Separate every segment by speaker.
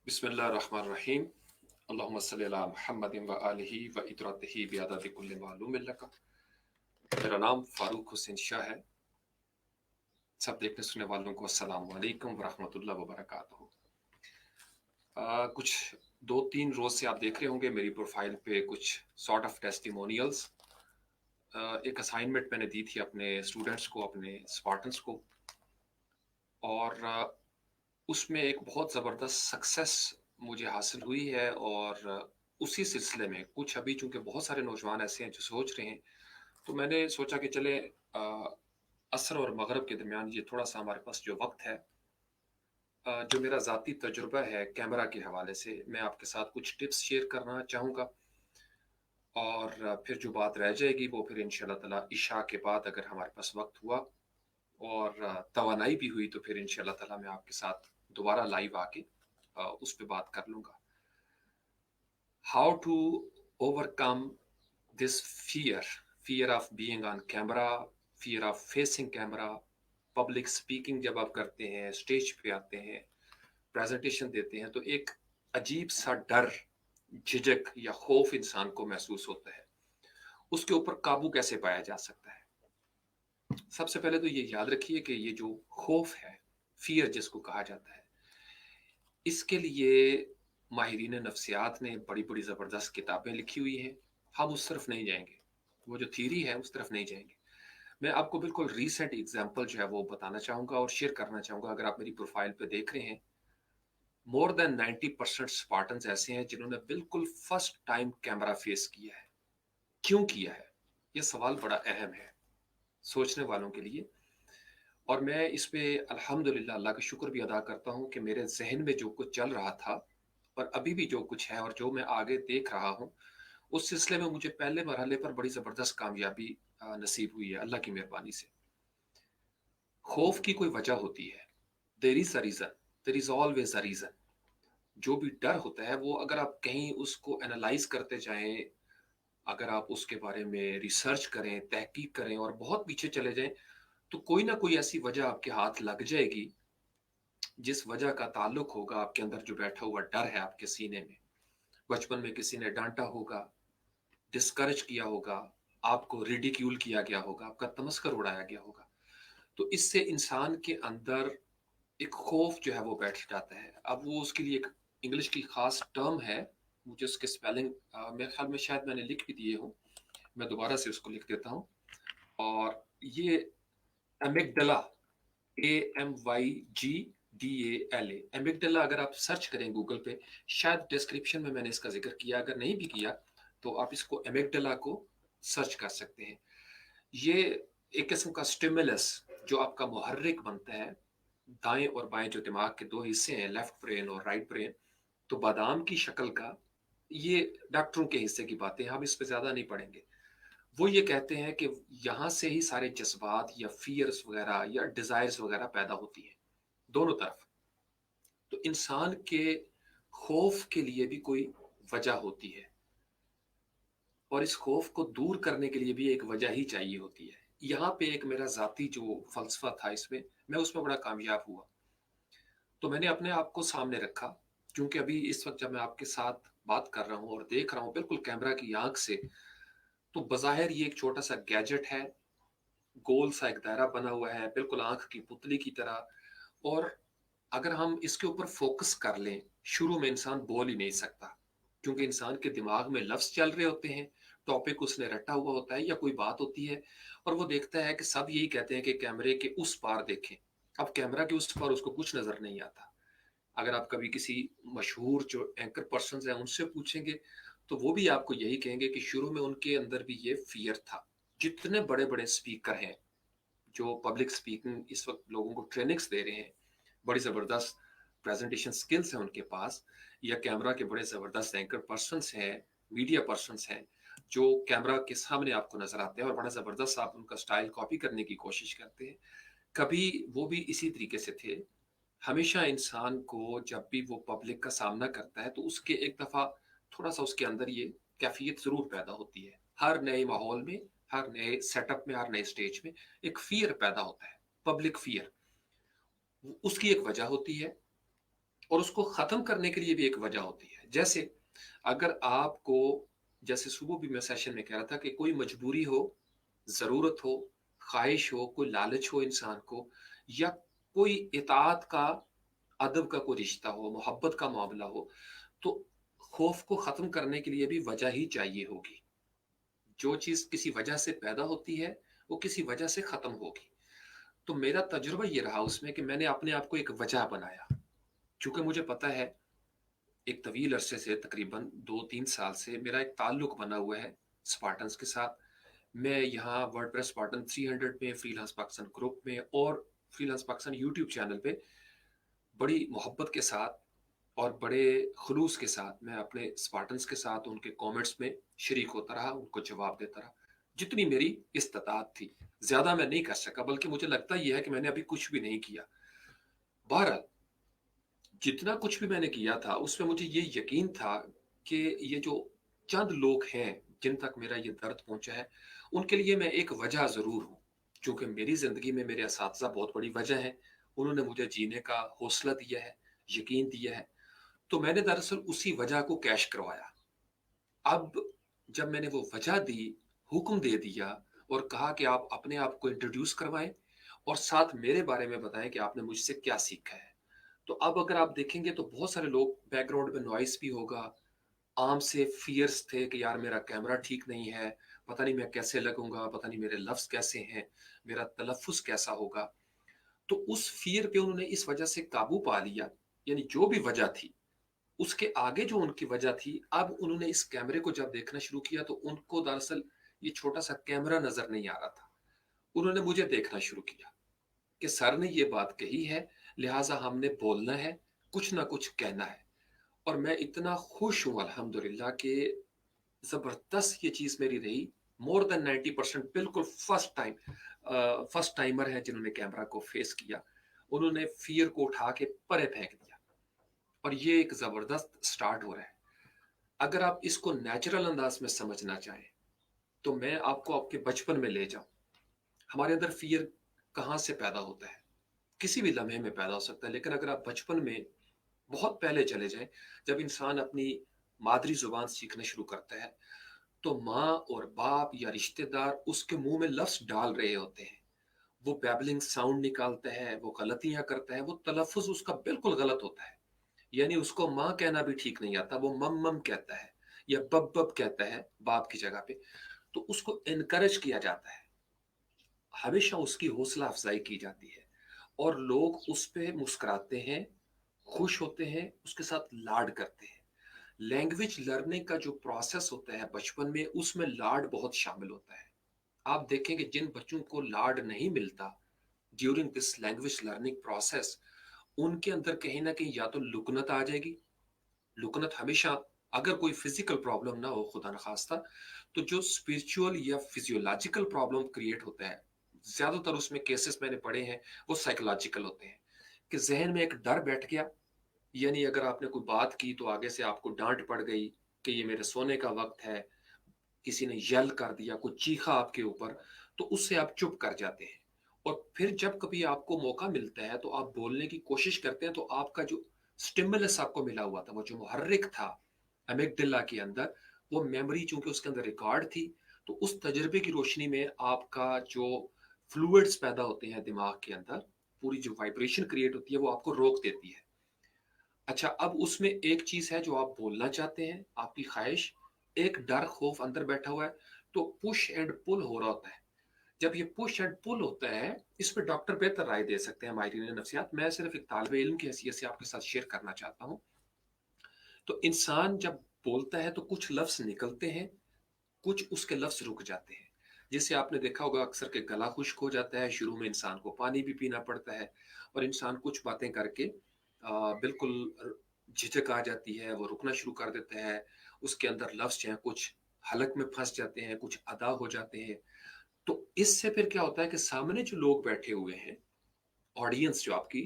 Speaker 1: बिस्मिल्लाहिर्रहमानिर्रहीम। अल्लाहुम्मा सल्लि अला मुहम्मदिन व आलिहि व इतरतिहि बिअददि कुल्लि मालूम लक। मेरा नाम फारूक हुसैन शाह है। सब देखने सुनने वालों को अस्सलाम वालेकुम व रहमतुल्लाहि व बरकातहू। कुछ 2-3 रोज से आप देख रहे होंगे मेरी प्रोफाइल पे कुछ सॉर्ट ऑफ टेस्टिमोनियल्स। एक असाइनमेंट मैंने दी थी अपने स्टूडेंट्स को, अपने स्पार्टन्स को, और उसमें एक बहुत ज़बरदस्त सक्सेस मुझे हासिल हुई है। और उसी सिलसिले में कुछ अभी चूंकि बहुत सारे नौजवान ऐसे हैं जो सोच रहे हैं, तो मैंने सोचा कि चले असर और मगरब के दरमियान ये थोड़ा सा हमारे पास जो वक्त है, जो मेरा ज़ाती तजुर्बा है कैमरा के हवाले से, मैं आपके साथ कुछ टिप्स शेयर करना चाहूँगा। और फिर जो बात रह जाएगी वो फिर इंशाल्लाह ताला इशा के बाद अगर हमारे पास वक्त हुआ और तवानाई भी हुई तो फिर इंशाल्लाह ताला मैं आपके साथ दोबारा लाइव आके उस पे बात कर लूँगा। How to overcome this fear of being on camera, fear of facing camera, public speaking जब आप करते हैं, स्टेज पे आते हैं, प्रेजेंटेशन देते हैं, तो एक अजीब सा डर, झिझक या खौफ इंसान को महसूस होता है। उसके ऊपर काबू कैसे पाया जा सकता है? सबसे पहले तो ये याद रखिए कि ये जो खौफ है, फियर जिसको कहा जाता है, इसके लिए माहिरीन नफ्सियात ने बड़ी बड़ी ज़बरदस्त किताबें लिखी हुई हैं। हम उस तरफ नहीं जाएंगे, वो जो थीरी है उस तरफ नहीं जाएंगे। मैं आपको बिल्कुल रीसेंट एग्जांपल जो है वो बताना चाहूँगा और शेयर करना चाहूँगा। अगर आप मेरी प्रोफाइल पे देख रहे हैं, मोर देन 90% स्पार्टन्स ऐसे हैं जिन्होंने बिल्कुल फर्स्ट टाइम कैमरा फेस किया है। क्यों किया है? ये सवाल बड़ा अहम है सोचने वालों के लिए। और मैं इस पे अल्हम्दुलिल्लाह अल्लाह का शुक्र भी अदा करता हूँ कि मेरे ज़हन में जो कुछ चल रहा था और अभी भी जो कुछ है और जो मैं आगे देख रहा हूँ, उस सिलसिले में मुझे पहले मरहले पर बड़ी ज़बरदस्त कामयाबी नसीब हुई है अल्लाह की मेहरबानी से। खौफ की कोई वजह होती है, there is a reason, there is always a reason. जो भी डर होता है वो अगर आप कहीं उसको एनालाइज़ करते जाएँ, अगर आप उसके बारे में रिसर्च करें, तहकीक करें और बहुत पीछे चले जाएँ, तो कोई ना कोई ऐसी वजह आपके हाथ लग जाएगी जिस वजह का ताल्लुक होगा आपके अंदर जो बैठा हुआ डर है आपके सीने में। बचपन में किसी ने डांटा होगा, डिस्करेज किया होगा, आपको रिडिक्यूल किया गया होगा, आपका तमस्कर उड़ाया गया होगा। तो इससे इंसान के अंदर एक खौफ जो है वो बैठ जाता है। अब वो उसके लिए एक इंग्लिश की खास टर्म है, मुझे उसके स्पेलिंग मेरे ख्याल में शायद मैंने लिख भी दिए हो, मैं दोबारा से उसको लिख देता हूँ। और ये एमिगडला, AMYGDALA, एमिगडला अगर आप सर्च करें गूगल पे, शायद डिस्क्रिप्शन में मैंने इसका जिक्र किया, अगर नहीं भी किया तो आप इसको एमिगडला को सर्च कर सकते हैं। ये एक किस्म का स्टिमुलस जो आपका मुहर्रिक बनता है, दाएं और बाएं जो दिमाग के दो हिस्से हैं, लेफ्ट ब्रेन और राइट ब्रेन, तो बादाम की शक्ल का, ये डॉक्टरों के हिस्से की बातें, हम इस पे ज्यादा नहीं पढ़ेंगे। वो ये कहते हैं कि यहाँ से ही सारे जज्बात या फियर्स वगैरह या डिजायर्स वगैरह पैदा होती हैं, दोनों तरफ। तो इंसान के खौफ के लिए भी कोई वजह होती है और इस खौफ को दूर करने के लिए भी एक वजह ही चाहिए होती है। यहाँ पे एक मेरा जाती जो फलसफा था इसमें, मैं उसमें बड़ा कामयाब हुआ। तो मैंने अपने आप को सामने रखा, क्योंकि अभी इस वक्त जब मैं आपके साथ बात कर रहा हूँ और देख रहा हूँ बिल्कुल कैमरा की आंख से, तो बज़ाहिर ये एक छोटा सा गैजेट है, गोल सा एक दायरा बना हुआ है बिल्कुल आंख की पुतली की तरह। और अगर हम इसके ऊपर फोकस कर लें, शुरू में इंसान बोल ही नहीं सकता, क्योंकि इंसान के दिमाग में लफ्ज चल रहे होते हैं, टॉपिक उसने रटा हुआ होता है या कोई बात होती है, और वो देखता है कि सब यही कहते हैं कि कैमरे के उस पार देखें। अब कैमरा के उस पार उसको कुछ नजर नहीं आता। अगर आप कभी किसी मशहूर जो एंकर पर्सन हैं उनसे पूछेंगे, तो वो भी आपको यही कहेंगे कि शुरू में उनके अंदर भी ये फियर था। जितने बड़े बड़े स्पीकर हैं जो पब्लिक स्पीकिंग इस वक्त लोगों को ट्रेनिंग्स दे रहे हैं, बड़ी ज़बरदस्त प्रेजेंटेशन स्किल्स हैं उनके पास, या कैमरा के बड़े ज़बरदस्त एंकर पर्सन्स हैं, मीडिया पर्सन्स हैं, जो कैमरा के सामने आपको नजर आते हैं और बड़ा ज़बरदस्त आप उनका स्टाइल कॉपी करने की कोशिश करते हैं। कभी वो भी इसी तरीके से थे। हमेशा इंसान को जब भी वो पब्लिक का सामना करता है तो उसके एक दफ़ा थोड़ा सा उसके अंदर ये कैफियत ज़रूर पैदा होती है। हर नए माहौल में, हर नए सेटअप में, हर नए स्टेज में एक फियर पैदा होता है, पब्लिक फियर। उसकी एक वजह होती है اور उसको ख़त्म करने के लिए भी एक वजह होती है। जैसे अगर आपको, जैसे सुबह भी मैं सेशन में कह रहा था कि कोई मजबूरी हो, ज़रूरत हो, ख़्वाहिश हो, कोई लालच हो इंसान को, या कोई इताअत का, अदब का कोई रिश्ता हो, मोहब्बत का मामला हो, तो खौफ को ख़त्म करने के लिए भी वजह ही चाहिए होगी। जो चीज़ किसी वजह से पैदा होती है, वो किसी वजह से ख़त्म होगी। तो मेरा तजुर्बा ये रहा उसमें कि मैंने अपने आप को एक वजह बनाया। चूँकि मुझे पता है, एक तवील अरसे से, तकरीबन 2-3 साल से मेरा एक ताल्लुक बना हुआ है स्पार्टन्स के साथ। मैं यहाँ वर्डप्रेस स्पार्टन 300 में, फ्रीलांस पाकिस्तान ग्रुप में और फ्रीलांस पाकिस्तान यूट्यूब चैनल पे बड़ी मोहब्बत के साथ और बड़े खुलूस के साथ मैं अपने स्पार्टन्स के साथ उनके कमेंट्स में शरीक होता रहा, उनको जवाब देता रहा, जितनी मेरी इस्तात थी। ज़्यादा मैं नहीं कर सका, बल्कि मुझे लगता ये है कि मैंने अभी कुछ भी नहीं किया। बहरहाल, जितना कुछ भी मैंने किया था, उसमें मुझे ये यकीन था कि ये जो चंद लोग हैं, जिन तक मेरा ये दर्द पहुँचा है, उनके लिए मैं एक वजह ज़रूर हूँ। चूँकि मेरी ज़िंदगी में मेरे असातिज़ा बहुत बड़ी वजह हैं, उन्होंने मुझे जीने का हौसला दिया है, यकीन दिया है। तो मैंने दरअसल उसी वजह को कैश करवाया। अब जब मैंने वो वजह दी, हुक्म दे दिया और कहा कि आप अपने आप को इंट्रोड्यूस करवाएँ और साथ मेरे बारे में बताएँ कि आपने मुझसे क्या सीखा है। तो अब अगर आप देखेंगे तो बहुत सारे लोग, बैकग्राउंड में नॉइज़ भी होगा, आम से फ़ियर्स थे कि यार मेरा कैमरा ठीक नहीं है, पता नहीं मैं कैसे लगूँगा, पता नहीं मेरे लफ्ज़ कैसे हैं, मेरा तलफ़्फ़ुज़ कैसा होगा। तो उस फ़ियर पे उन्होंने इस वजह से काबू पा लिया, यानी जो भी वजह थी, उसके आगे जो उनकी वजह थी, अब उन्होंने इस कैमरे को जब देखना शुरू किया तो उनको दरअसल ये छोटा-सा कैमरा नज़र नहीं आ रहा था। उन्होंने मुझे देखना शुरू किया कि सर ने ये बात कही है, लिहाज़ा हमने बोलना है, कुछ ना कुछ कहना है। और मैं इतना खुश हूँ अल्हम्दुलिल्लाह कि ज़बरदस्त ये चीज़ मेरी रही। मोर देन 90% बिल्कुल फर्स्ट टाइमर हैं जिन्होंने कैमरा को फेस किया। उन्होंने फ़ियर को उठा के परे फेंक दिया और ये एक ज़बरदस्त स्टार्ट हो रहा है। अगर आप इसको नेचुरल अंदाज़ में समझना चाहें, तो मैं आपको आपके बचपन में ले जाऊँ। हमारे अंदर फ़ियर कहाँ से पैदा होता है? किसी भी लम्हे में पैदा हो सकता है, लेकिन अगर आप बचपन में बहुत पहले चले जाएँ, जब इंसान अपनी मादरी ज़ुबान सीखना शुरू करता है, तो माँ और बाप या रिश्तेदार उसके मुँह में लफ्ज़ डाल रहे होते हैं। वो बैबलिंग साउंड निकालता है, वो गलतियाँ करता है, वो तलफ़्फ़ुज़ उसका बिल्कुल गलत होता है। यानी उसको माँ कहना भी ठीक नहीं आता, वो मम-मम कहता है या बब-बब कहता है बाप की जगह पे। तो उसको एनकरेज किया जाता है, हमेशा उसकी हौसला अफ़ज़ाई की जाती है और लोग उस पे मुस्कुराते हैं, खुश होते हैं, उसके साथ लाड करते हैं। लैंग्वेज लर्निंग का जो प्रोसेस होता है बचपन में, उसमें लाड बहुत शामिल होता है। आप देखेंगे जिन बच्चों को लाड नहीं मिलता during this language learning process, उनके अंदर कहीं न कहीं या तो लुकनत आ जाएगी। लुकनत हमेशा, अगर कोई फिज़िकल प्रॉब्लम ना हो खुदा न ख़ास्ता, तो जो स्पिरिचुअल या फिज़ियोलॉजिकल प्रॉब्लम क्रिएट होता है, ज़्यादातर उसमें केसेस मैंने पढ़े हैं, वो साइकोलॉजिकल होते हैं। कि ज़हन में एक डर बैठ गया, यानी अगर आपने कोई बात की तो आगे से आपको डाँट पड़ गई कि ये मेरे सोने का वक़्त है, किसी ने येल कर दिया, कुछ चीखा आपके ऊपर, तो उससे आप चुप कर जाते हैं। और फिर जब कभी आपको मौका मिलता है, तो आप बोलने की कोशिश करते हैं, तो आपका जो स्टिमुलस आपको मिला हुआ था, वो जो मुहर्रिक था अमिगडाला के अंदर, वो मेमोरी चूँकि उसके अंदर रिकॉर्ड थी, तो उस तजुर्बे की रोशनी में आपका जो फ्लूइड्स पैदा होते हैं दिमाग के अंदर, पूरी जो वाइब्रेशन क्रिएट होती है, वो आपको रोक देती है। अच्छा, अब उसमें एक चीज़ है जो आप बोलना चाहते हैं, आपकी ख़्वाहिश, एक डर, ख़ौफ़ अंदर बैठा हुआ है, तो पुश एंड पुल हो रहा होता है। जब ये पुश एंड पुल होता है, इस पे डॉक्टर बेहतर राय दे सकते हैं, माहिरीन नफ्सियात। मैं सिर्फ़ एक तालिब-ए-इल्म की हैसियत से आपके साथ शेयर करना चाहता हूँ। तो इंसान जब बोलता है तो कुछ लफ्ज़ निकलते हैं, कुछ उसके लफ्ज़ रुक जाते हैं। जैसे आपने देखा होगा अक्सर कि गला खुश्क हो जाता है, शुरू में इंसान को पानी भी पीना पड़ता है और इंसान कुछ बातें करके बिल्कुल झिझक आ जाती है, वो रुकना शुरू कर देता है, उसके अंदर लफ्ज़ जो हैं कुछ हलक में फँस जाते हैं, कुछ अदा हो जाते हैं। तो इससे फिर क्या होता है कि सामने जो लोग बैठे हुए हैं, ऑडियंस जो आपकी,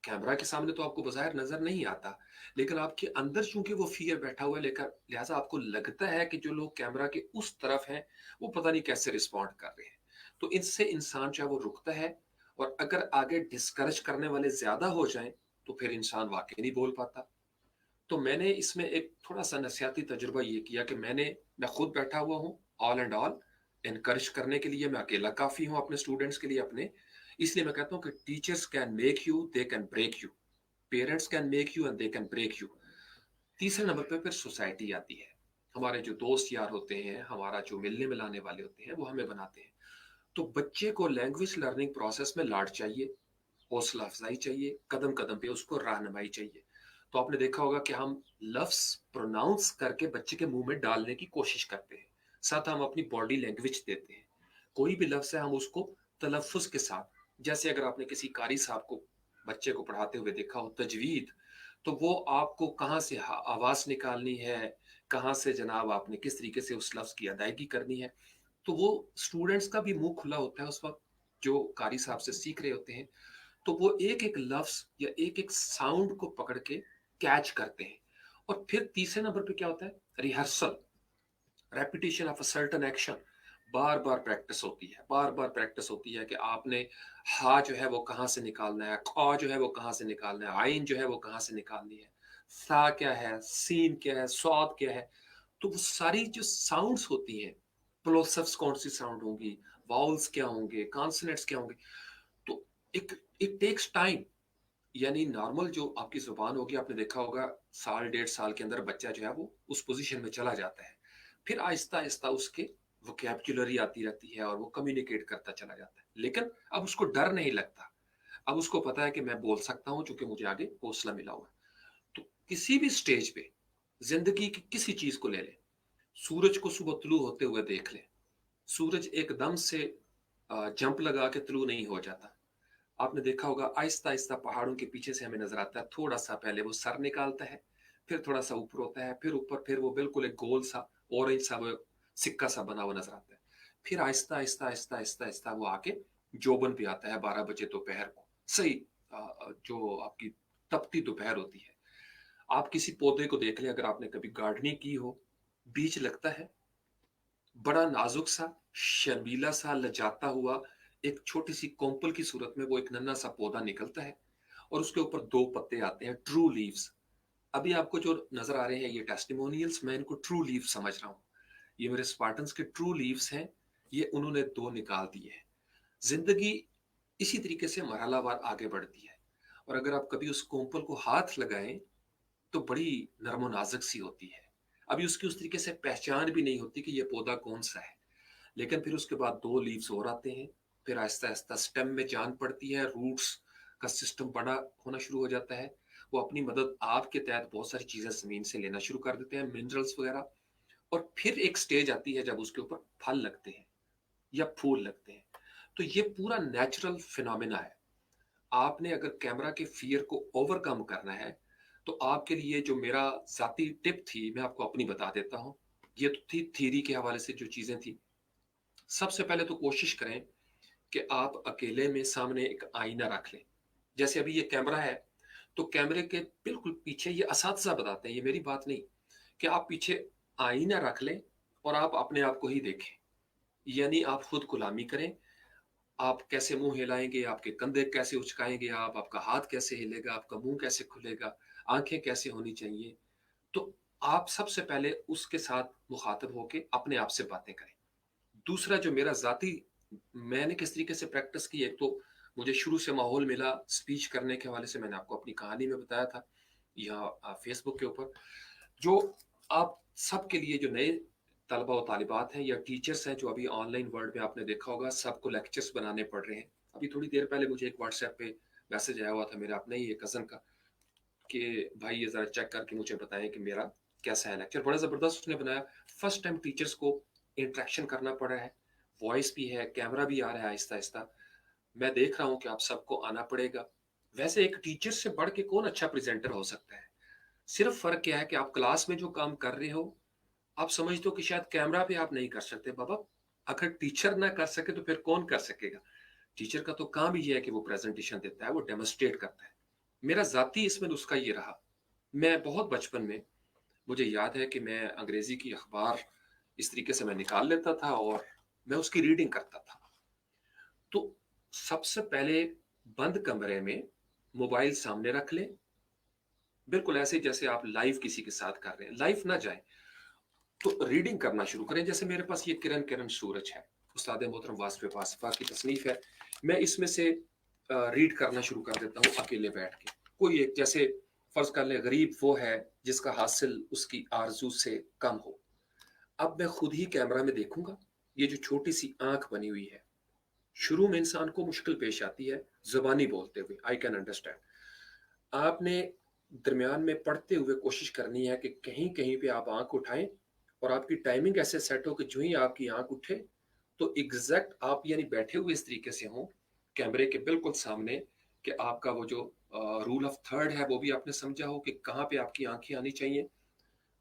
Speaker 1: कैमरा के सामने तो आपको बज़ाहिर नज़र नहीं आता, लेकिन आपके अंदर चूँकि वो फ़ियर बैठा हुआ है, लेकर लिहाज़ा आपको लगता है कि जो लोग कैमरा के उस तरफ हैं, वो पता नहीं कैसे रिस्पॉन्ड कर रहे हैं। तो इससे इंसान जो है वो रुकता है और अगर आगे डिस्करेज करने वाले ज़्यादा हो जाएँ, تو پھر انسان واقعی نہیں بول پاتا. تو میں نے اس میں ایک تھوڑا سا نفسیاتی تجربہ یہ کیا کہ میں خود بیٹھا ہوا ہوں آل اینڈ آل انکرج کرنے کے لیے. میں اکیلا کافی ہوں اپنے اسٹوڈنٹس کے لیے اپنے. اس لیے میں کہتا ہوں کہ teachers can make you, they can break you. Parents can make you and they can break you. تیسرے نمبر پہ پھر سوسائٹی آتی ہے. ہمارے جو دوست یار ہوتے ہیں، ہمارا جو ملنے ملانے والے ہوتے ہیں، وہ ہمیں بناتے ہیں. تو بچے کو لینگویج لرننگ پروسیس میں لاڈ چاہیے، حوصلہ افزائی چاہیے، قدم قدم پہ اس کو رہنمائی چاہیے. تو آپ نے دیکھا ہوگا کہ ہم لفظ پروناؤنس کر کے بچے کے منہ میں ڈالنے کی کوشش کرتے ہیں، ساتھ ہم اپنی باڈی لینگویج دیتے ہیں. کوئی بھی لفظ ہے ہم اس کو تلفظ کے ساتھ، جیسے اگر آپ نے کسی قاری صاحب کو بچے کو پڑھاتے ہوئے دیکھا ہو تجوید، تو وہ آپ کو کہاں سے آواز نکالنی ہے، کہاں سے جناب آپ نے کس طریقے سے اس لفظ کی ادائیگی کرنی ہے. تو وہ اسٹوڈنٹس کا بھی منہ کھلا ہوتا ہے اس وقت جو قاری صاحب سے سیکھ رہے ہوتے ہیں. تو وہ ایک ایک لفظ یا ایک ایک ساؤنڈ کو پکڑ کے کیچ کرتے ہیں. اور پھر تیسرے نمبر پہ کیا ہوتا ہے؟ Rehearsal, repetition of a certain action. Bar bar practice ہوتی ہے، بار بار پریکٹس ہوتی ہے کہ آپ نے ہا جو ہے وہ کہاں سے نکالنا ہے، کھا جو ہے وہ کہاں سے نکالنا ہے، عین جو ہے وہ کہاں سے نکالنی ہے، سا کیا ہے، سین کیا ہے، صاد کیا ہے. تو وہ ساری جو ساؤنڈز ہوتی ہیں، پلوسفس کون سی ساؤنڈ ہوں گی، واؤلز کیا ہوں گے، کانسنٹس کیا ہوں گے. تو ایک اٹ ٹیکس ٹائم. یعنی نارمل جو آپ کی زبان ہوگی، آپ نے دیکھا ہوگا سال 1.5 سال کے اندر بچہ جو ہے وہ اس پوزیشن میں چلا جاتا ہے. پھر آہستہ آہستہ اس کے وکیبولری آتی رہتی ہے اور وہ کمیونیکیٹ کرتا چلا جاتا ہے. لیکن اب اس کو ڈر نہیں لگتا، اب اس کو پتا ہے کہ میں بول سکتا ہوں چونکہ مجھے آگے حوصلہ ملا ہوا ہے. تو کسی بھی سٹیج پہ زندگی کی کسی چیز کو لے لیں، سورج کو صبح طلوع ہوتے ہوئے دیکھ لیں. سورج ایک دم سے جمپ لگا کے طلوع نہیں ہو جاتا. آپ نے دیکھا ہوگا آہستہ آہستہ پہاڑوں کے پیچھے سے ہمیں نظر آتا ہے، تھوڑا سا پہلے وہ سر نکالتا ہے، پھر تھوڑا سا اوپر ہوتا ہے، پھر اوپر، پھر وہ بالکل ایک گول سا اورنج سا وہ سکہ سا بنا ہوا نظر آتا ہے. پھر آہستہ آہستہ آہستہ آہستہ آہستہ وہ آ کے جوبن پہ آتا ہے 12 بجے دوپہر کو. صحیح جو آپ کی تپتی دوپہر ہوتی ہے. آپ کسی پودے کو دیکھ لیں، اگر آپ نے کبھی گارڈننگ کی ہو، بیج لگتا ہے بڑا نازک سا، شرمیلا سا، لجاتا ہوا، ایک چھوٹی سی کومپل کی صورت میں وہ ایک ننا سا پودا نکلتا ہے اور اس کے اوپر 2 پتے آتے ہیں، ٹرو لیوز. ابھی آپ کو جو نظر آ رہے ہیں یہ ٹیسٹیمونیلز، میں ان کو ٹرو لیوز سمجھ رہا ہوں. یہ میرے اسپارٹنس کے ٹرو لیوز ہیں، یہ انہوں نے 2 نکال دیے ہیں. زندگی اسی طریقے سے مرحلہ وار آگے بڑھتی ہے. اور اگر آپ کبھی اس کومپل کو ہاتھ لگائیں تو بڑی نرم و نازک سی ہوتی ہے. ابھی اس کی اس طریقے سے پہچان بھی نہیں ہوتی کہ یہ پودا کون سا ہے. لیکن پھر اس کے بعد 2 لیوز اور آتے ہیں، پھر آہستہ آہستہ سٹیم میں جان پڑتی ہے، روٹس کا سسٹم بڑا ہونا شروع ہو جاتا ہے. وہ اپنی مدد آپ کے تحت بہت ساری چیزیں زمین سے لینا شروع کر دیتے ہیں، منرلز وغیرہ. اور پھر ایک سٹیج آتی ہے جب اس کے اوپر پھل لگتے ہیں یا پھول لگتے ہیں. تو یہ پورا نیچرل فینومینا ہے. آپ نے اگر کیمرہ کے فیئر کو اوور کم کرنا ہے تو آپ کے لیے جو میرا ذاتی ٹپ تھی، میں آپ کو اپنی بتا دیتا ہوں. یہ تو تھی تھیری کے حوالے سے جو چیزیں تھیں. سب سے پہلے تو کوشش کریں کہ آپ اکیلے میں سامنے ایک آئینہ رکھ لیں. جیسے ابھی یہ کیمرہ ہے تو کیمرے کے بالکل پیچھے، یہ اساتذہ بتاتے ہیں، یہ میری بات نہیں، کہ آپ پیچھے آئینہ رکھ لیں اور آپ اپنے آپ کو ہی دیکھیں. یعنی آپ خود غلامی کریں. آپ کیسے منہ ہلائیں گے، آپ کے کندھے کیسے اچکائیں گے، آپ کا ہاتھ کیسے ہلے گا، آپ کا منہ کیسے کھلے گا، آنکھیں کیسے ہونی چاہیے. تو آپ سب سے پہلے اس کے ساتھ مخاطب ہو کے اپنے آپ سے باتیں کریں. دوسرا جو میرا ذاتی، میں نے کس طریقے سے پریکٹس کی، ایک تو مجھے شروع سے ماحول ملا سپیچ کرنے کے حوالے سے، میں نے آپ کو اپنی کہانی میں بتایا تھا یا فیس بک کے اوپر. جو آپ سب کے لیے جو نئے طلبہ و طالبات ہیں یا ٹیچرز ہیں جو ابھی آن لائن ورلڈ میں آپ نے دیکھا ہوگا سب کو لیکچرز بنانے پڑ رہے ہیں. ابھی تھوڑی دیر پہلے مجھے ایک واٹس ایپ پہ میسج آیا ہوا تھا میرا اپنے ہی ایک کزن کا کہ بھائی یہ ذرا چیک کر کے مجھے بتائیں کہ میرا کیسا ہے لیکچر. بڑا زبردست اس نے بنایا. فرسٹ ٹائم ٹیچرز کو انٹریکشن کرنا پڑ رہا ہے، وائس بھی ہے، کیمرہ بھی آ رہا ہے آہستہ آہستہ. میں دیکھ رہا ہوں کہ آپ سب کو آنا پڑے گا. ویسے ایک ٹیچر سے بڑھ کے کون اچھا پریزنٹر ہو سکتا ہے. صرف فرق کیا ہے کہ آپ کلاس میں جو کام کر رہے ہو آپ سمجھتے ہو کہ شاید کیمرہ پہ آپ نہیں کر سکتے. بابا اگر ٹیچر نہ کر سکے تو پھر کون کر سکے گا. ٹیچر کا تو کام ہی ہے کہ وہ پریزنٹیشن دیتا ہے، وہ ڈیمونسٹریٹ کرتا ہے. میرا ذاتی اس میں نسخہ یہ رہا. میں بہت بچپن میں، مجھے یاد ہے کہ میں انگریزی کی اخبار اس طریقے سے میں نکال لیتا تھا اور میں اس کی ریڈنگ کرتا تھا. تو سب سے پہلے بند کمرے میں मोबाइल सामने रख लें, बिल्कुल ऐसे जैसे आप लाइव किसी के साथ कर रहे हैं, लाइव ना जाएं, तो रीडिंग करना शुरू करें। जैसे मेरे पास ये किरण किरण सूरज है, उस्ताद मोहतरम वासिफ वासफा की तसनीफ है, मैं इसमें से रीड करना शुरू कर देता हूँ अकेले बैठ के। कोई एक, जैसे फर्ज कर ले, गरीब वो है जिसका हासिल उसकी आरजू से कम हो। अब मैं खुद ही कैमरा में देखूंगा, ये जो छोटी सी आंख बनी हुई है, शुरू में इंसान को मुश्किल पेश आती है जुबानी बोलते हुए, आई कैन अंडरस्टैंड। आपने दरमियान में पढ़ते हुए कोशिश करनी है कि कहीं कहीं पे आप आंख उठाएं, और आपकी टाइमिंग ऐसे सेट हो कि जो ही आपकी आंख उठे तो एग्जैक्ट आप यानी बैठे हुए इस तरीके से हों कैमरे के बिल्कुल सामने, कि आपका वो जो रूल ऑफ थर्ड है वो भी आपने समझा हो कि कहाँ पे आपकी आंखें आनी चाहिए।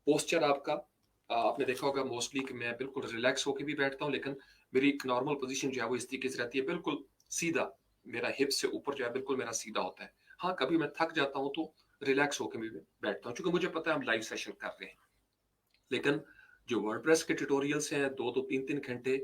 Speaker 1: पोस्चर आपका, आपने देखा होगा मोस्टली कि मैं बिल्कुल रिलैक्स होकर भी बैठता हूँ, लेकिन मेरी एक नॉर्मल पोजीशन जो है वो इस तरीके से रहती है, बिल्कुल सीधा, मेरा हिप से ऊपर जो है बिल्कुल मेरा सीधा होता है। हाँ, कभी मैं थक जाता हूँ तो रिलैक्स होकर भी बैठता हूँ, क्योंकि मुझे पता है हम लाइव सेशन कर रहे हैं। लेकिन जो वर्डप्रेस के ट्यूटोरियल्स हैं 2-3 घंटे,